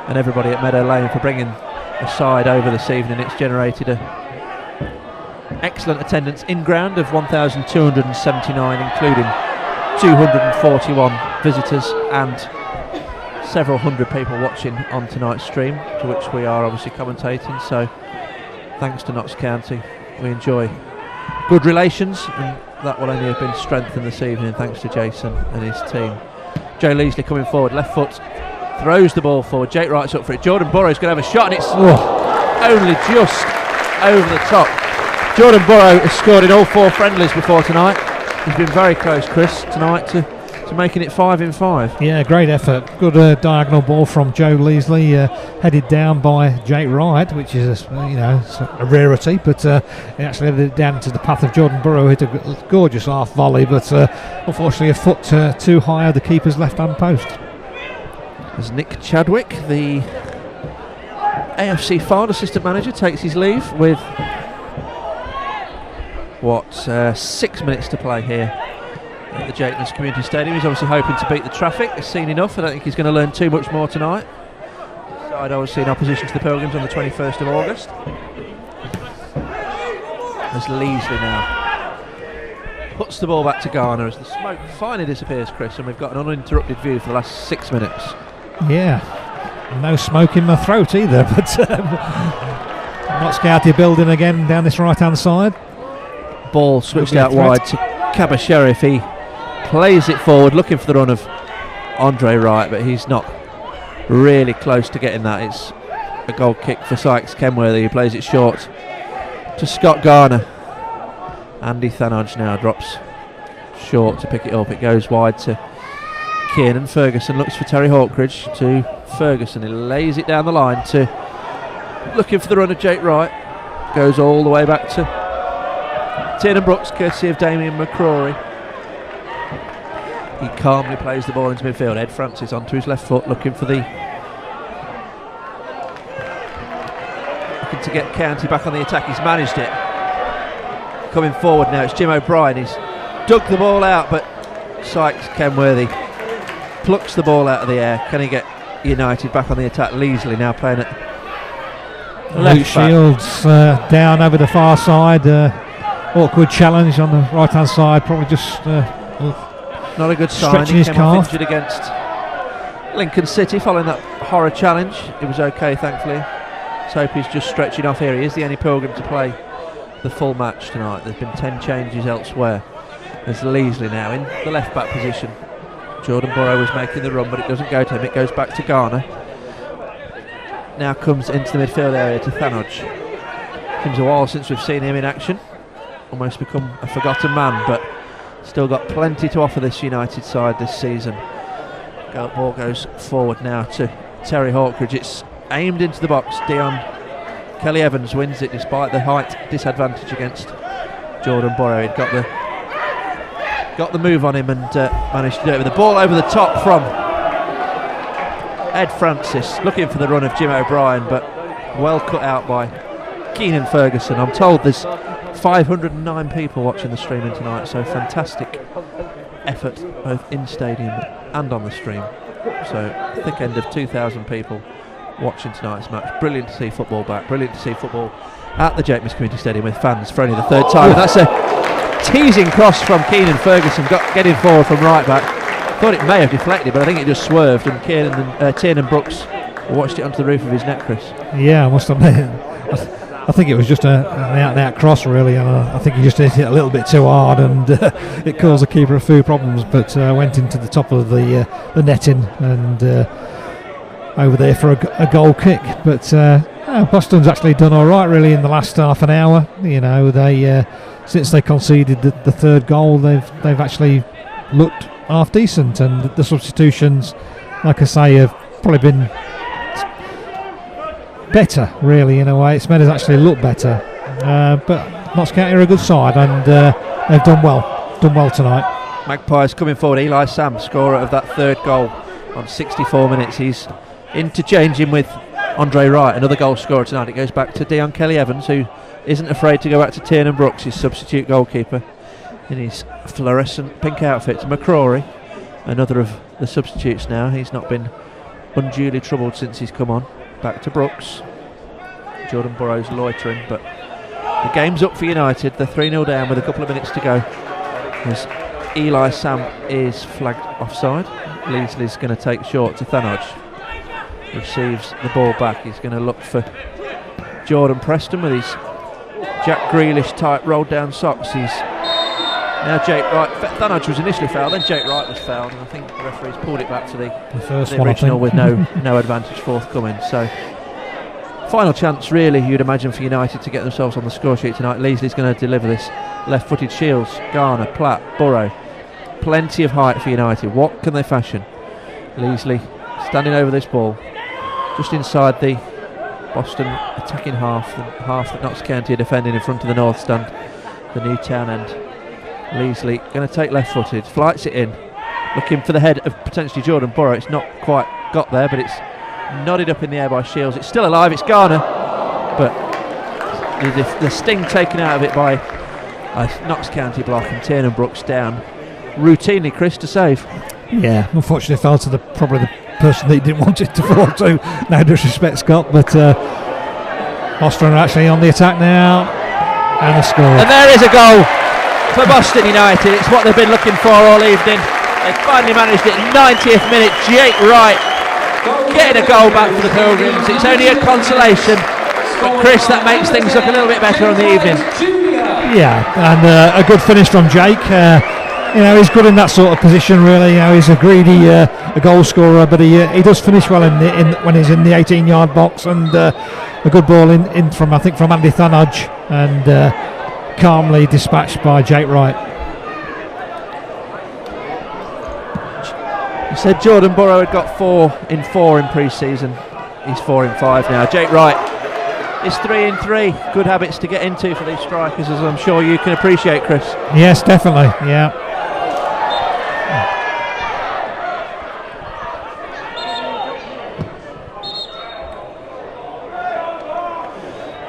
and everybody at Meadow Lane for bringing the side over this evening. It's generated a excellent attendance in ground of 1,279, including 241 visitors and several hundred people watching on tonight's stream, to which we are obviously commentating. So thanks to Notts County, we enjoy good relations, and that will only have been strengthened this evening thanks to Jason and his team. Joe Leasley coming forward, left foot, throws the ball forward. Jake Wright's up for it. Jordan Burrow's going to have a shot, and it's only just over the top. Jordan Burrow has scored in all 4 friendlies before tonight. He's been very close, Chris, tonight to making it 5 in 5. Yeah, great effort. Good diagonal ball from Joe Leasley, headed down by Jake Wright, which is a rarity, but he actually headed it down into the path of Jordan Burrow. Hit a gorgeous half volley, but unfortunately a foot too high of the keeper's left-hand post. As Nick Chadwick, the AFC Fylde assistant manager, takes his leave with 6 minutes to play here at the Jakeman's Community Stadium. He's obviously hoping to beat the traffic. He's seen enough. I don't think he's going to learn too much more tonight. Side obviously in opposition to the Pilgrims on the 21st of August. As Leasley now puts the ball back to Garner as the smoke finally disappears, Chris, and we've got an uninterrupted view for the last 6 minutes. Yeah, no smoke in my throat either, but Notts County building again down this right-hand side. Ball switched out wide to Cabba Sheriff. He plays it forward, looking for the run of Andre Wright, but he's not really close to getting that. It's a goal kick for Sykes Kenworthy, who plays it short to Scott Garner. Andy Thanodge now drops short to pick it up. It goes wide to Kiernan. Ferguson looks for Terry Hawkridge to Ferguson. He lays it down the line to looking for the run of Jake Wright. Goes all the way back to Tiernan Brooks, courtesy of Damien McCrory. He calmly plays the ball into midfield. Ed Francis onto his left foot, looking to get County back on the attack. He's managed it. Coming forward now, it's Jim O'Brien. He's dug the ball out, but Sykes Kenworthy plucks the ball out of the air. Can he get United back on the attack? Leasley now playing at left Shields down over the far side. Awkward challenge on the right hand side, probably just not a good sign. Stretching he his came calf. off injured against Lincoln City following that horror challenge. It was okay, thankfully. Let's hope he's just stretching off here. He is the only Pilgrim to play the full match tonight. There's been 10 changes elsewhere. There's Leasley now in the left back position. Jordan Burrow was making the run, but it doesn't go to him. It goes back to Garner. Now comes into the midfield area to Thanodge. Seems a while since we've seen him in action. Almost become a forgotten man, but still got plenty to offer this United side this season. Ball goes forward now to Terry Hawkridge. It's aimed into the box. Dion Kelly Evans wins it despite the height disadvantage against Jordan Burrow. He'd got the move on him and managed to do it with the ball over the top from Ed Francis, looking for the run of Jim O'Brien, but well cut out by Keenan Ferguson. I'm told there's 509 people watching the streaming tonight, so fantastic effort both in stadium and on the stream. So thick end of 2,000 people watching tonight's match. Brilliant to see football back, brilliant to see football at the Jakeman's Community Stadium with fans for only the third time. And that's a teasing cross from Keenan Ferguson, getting forward from right back. Thought it may have deflected, but I think it just swerved, and Tiernan Brooks watched it onto the roof of his net, Chris. Yeah, I must admit, I I think it was just an out-and-out cross, really, and I think he just hit it a little bit too hard, and it caused the keeper a few problems. But went into the top of the netting and over there for a goal kick. But Boston's actually done all right, really, in the last half an hour. You know, they since they conceded the third goal, they've actually looked half decent, and the substitutions, like I say, have probably been better, really, in a way. It's made us actually look better, but Notts County are a good side, and they've done well tonight. Magpies coming forward. Eli Sam, scorer of that third goal on 64 minutes. He's interchanging with Andre Wright, another goal scorer tonight. It goes back to Dion Kelly-Evans, who isn't afraid to go back to Tiernan Brooks, his substitute goalkeeper, in his fluorescent pink outfit. McCrory, another of the substitutes now. He's not been unduly troubled since he's come on. Back to Brooks. Jordan Burrows loitering, but the game's up for United. They're 3-0 down with a couple of minutes to go, as Eli Sam is flagged offside. Leesley's going to take short to Thanodge. Receives the ball back. He's going to look for Jordan Preston with his Jack Grealish type rolled down socks. He's now Jake Wright. Thanodge was initially fouled, then Jake Wright was fouled, and I think the referee's pulled it back to the first the one, original with no advantage forthcoming. So final chance, really, you'd imagine, for United to get themselves on the score sheet tonight. Leesley's going to deliver this. Left-footed Shields, Garner, Platt, Burrow. Plenty of height for United. What can they fashion? Leesley standing over this ball, just inside the Boston attacking half, the half that Notts County are defending in front of the north stand, the new town end. Leesley going to take left-footed, flights it in, looking for the head of potentially Jordan Burrow. It's not quite got there, but it's nodded up in the air by Shields. It's still alive, it's Garner, but the sting taken out of it by a Notts County block, and Tiernan Brooks down routinely, Chris, to save. Yeah, unfortunately fell to probably the person that he didn't want it to fall to. No disrespect, Scott, but Boston are actually on the attack now, and a score. And there is a goal for Boston United. It's what they've been looking for all evening. They finally managed it. 90th minute, Jake Wright getting a goal back for the Pilgrims. It's only a consolation, but Chris, that makes things look a little bit better on the evening. Yeah, and a good finish from Jake. You know, he's good in that sort of position, really. You know, he's a greedy a goal scorer, but he does finish well when he's in the 18-yard box, and a good ball in from Andy Thanodge, and calmly dispatched by Jake Wright. You said Jordan Burrow had got 4 in pre-season. He's 4 in 5 now. Jake Wright is 3 in 3. Good habits to get into for these strikers, as I'm sure you can appreciate, Chris. Yes, definitely. Yeah.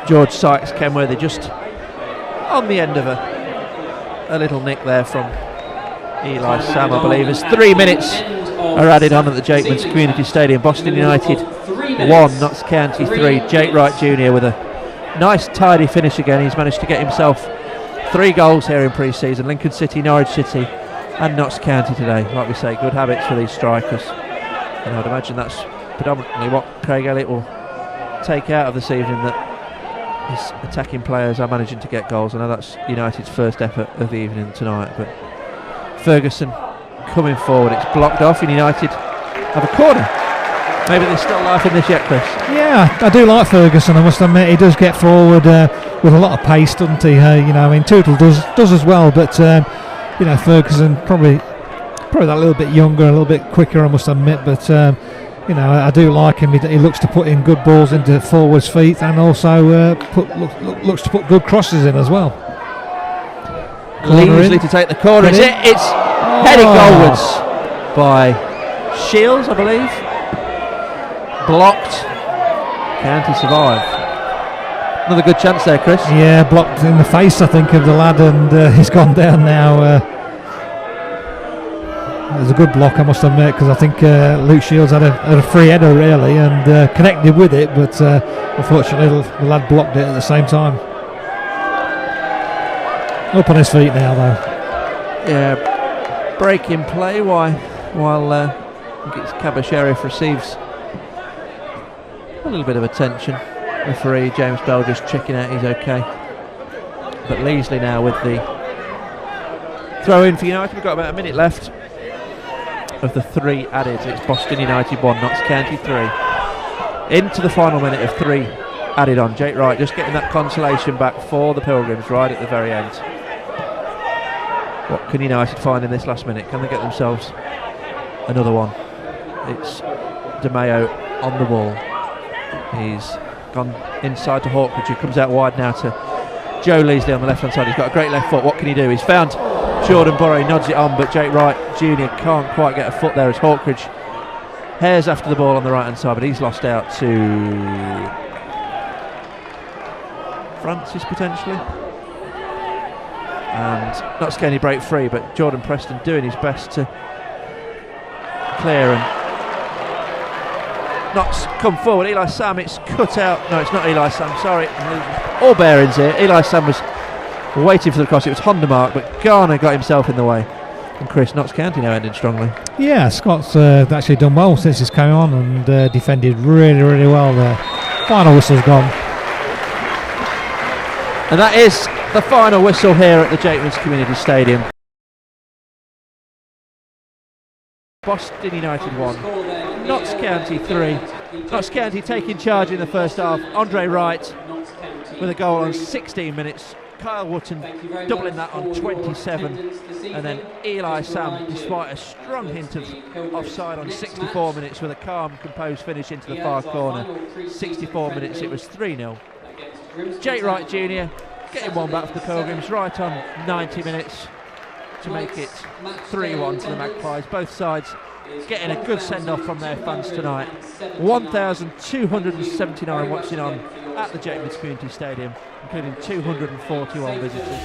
George Sykes Kenworthy just on the end of a little nick there from Eli Sam, I believe, as 3 minutes are added on at the Jakeman's Community Stadium. Boston United 1, Notts County 3. Jake Wright Jr. with a nice tidy finish again. He's managed to get himself 3 goals here in pre-season. Lincoln City, Norwich City and Notts County today. Like we say, good habits for these strikers, and I'd imagine that's predominantly what Craig Elliott will take out of this evening, that his attacking players are managing to get goals. I know that's United's first effort of the evening tonight, but Ferguson coming forward, it's blocked off, and United have a corner. Maybe there's still life in this yet, Chris. Yeah, I do like Ferguson, I must admit. He does get forward with a lot of pace, doesn't he? You know, I mean, Tootle does as well, but you know, Ferguson probably that little bit younger, a little bit quicker, I must admit, but you know, I do like him. He looks to put in good balls into forwards' feet, and also looks to put good crosses in as well. Leesley to take the corner. It's headed goalwards by Shields, I believe. Blocked. County survive. Another good chance there, Chris. Yeah, blocked in the face, I think, of the lad, and he's gone down now. It was a good block, I must admit, because I think Luke Shields had a free header, really, and connected with it, but unfortunately the lad blocked it at the same time. Up on his feet now, though. Yeah, break in play while I think it's Kabasheriff receives a little bit of attention. Referee James Bell just checking out he's okay. But Leasley now with the throw in for United. We've got about a minute left of the 3 added. It's Boston United 1, Notts County 3. Into the final minute of 3 added on. Jake Wright just getting that consolation back for the Pilgrims right at the very end. What can United find in this last minute? Can they get themselves another one? It's DeMeo on the ball. He's gone inside to Hawkridge, who comes out wide now to Joe Leasley on the left hand side. He's got a great left foot. What can he do? He's found Jordan Borrow, nods it on, but Jake Wright Jr. can't quite get a foot there as Hawkridge hares after the ball on the right hand side, but he's lost out to Francis potentially. And not scaring break free, but Jordan Preston doing his best to clear and not come forward. Eli Sam, it's cut out. No, it's not Eli Sam, sorry. All bearings here. Eli Sam was waiting for the cross. It was Honda Mark, but Garner got himself in the way. And Chris, Notts County now ending strongly. Yeah, Scott's actually done well since he's come on and defended really, really well there. Final whistle's gone. And that is the final whistle here at the Jakeman's Community Stadium. Boston United 1, Notts County 3. Notts County taking charge in the first half. Andre Wright with a goal on 16 minutes. Kyle Wotton doubling that on 27. And then Eli Sam, despite a strong hint of offside on 64 minutes, with a calm, composed finish into the far corner. 64 minutes, it was 3-0. Jake Wright Jr. getting one back for the Pilgrims right on 90 minutes to make it 3-1 to the Magpies. Both sides getting a good send-off from their fans tonight. 1,279 watching on at the Jakeman's Community Stadium, including 241 visitors.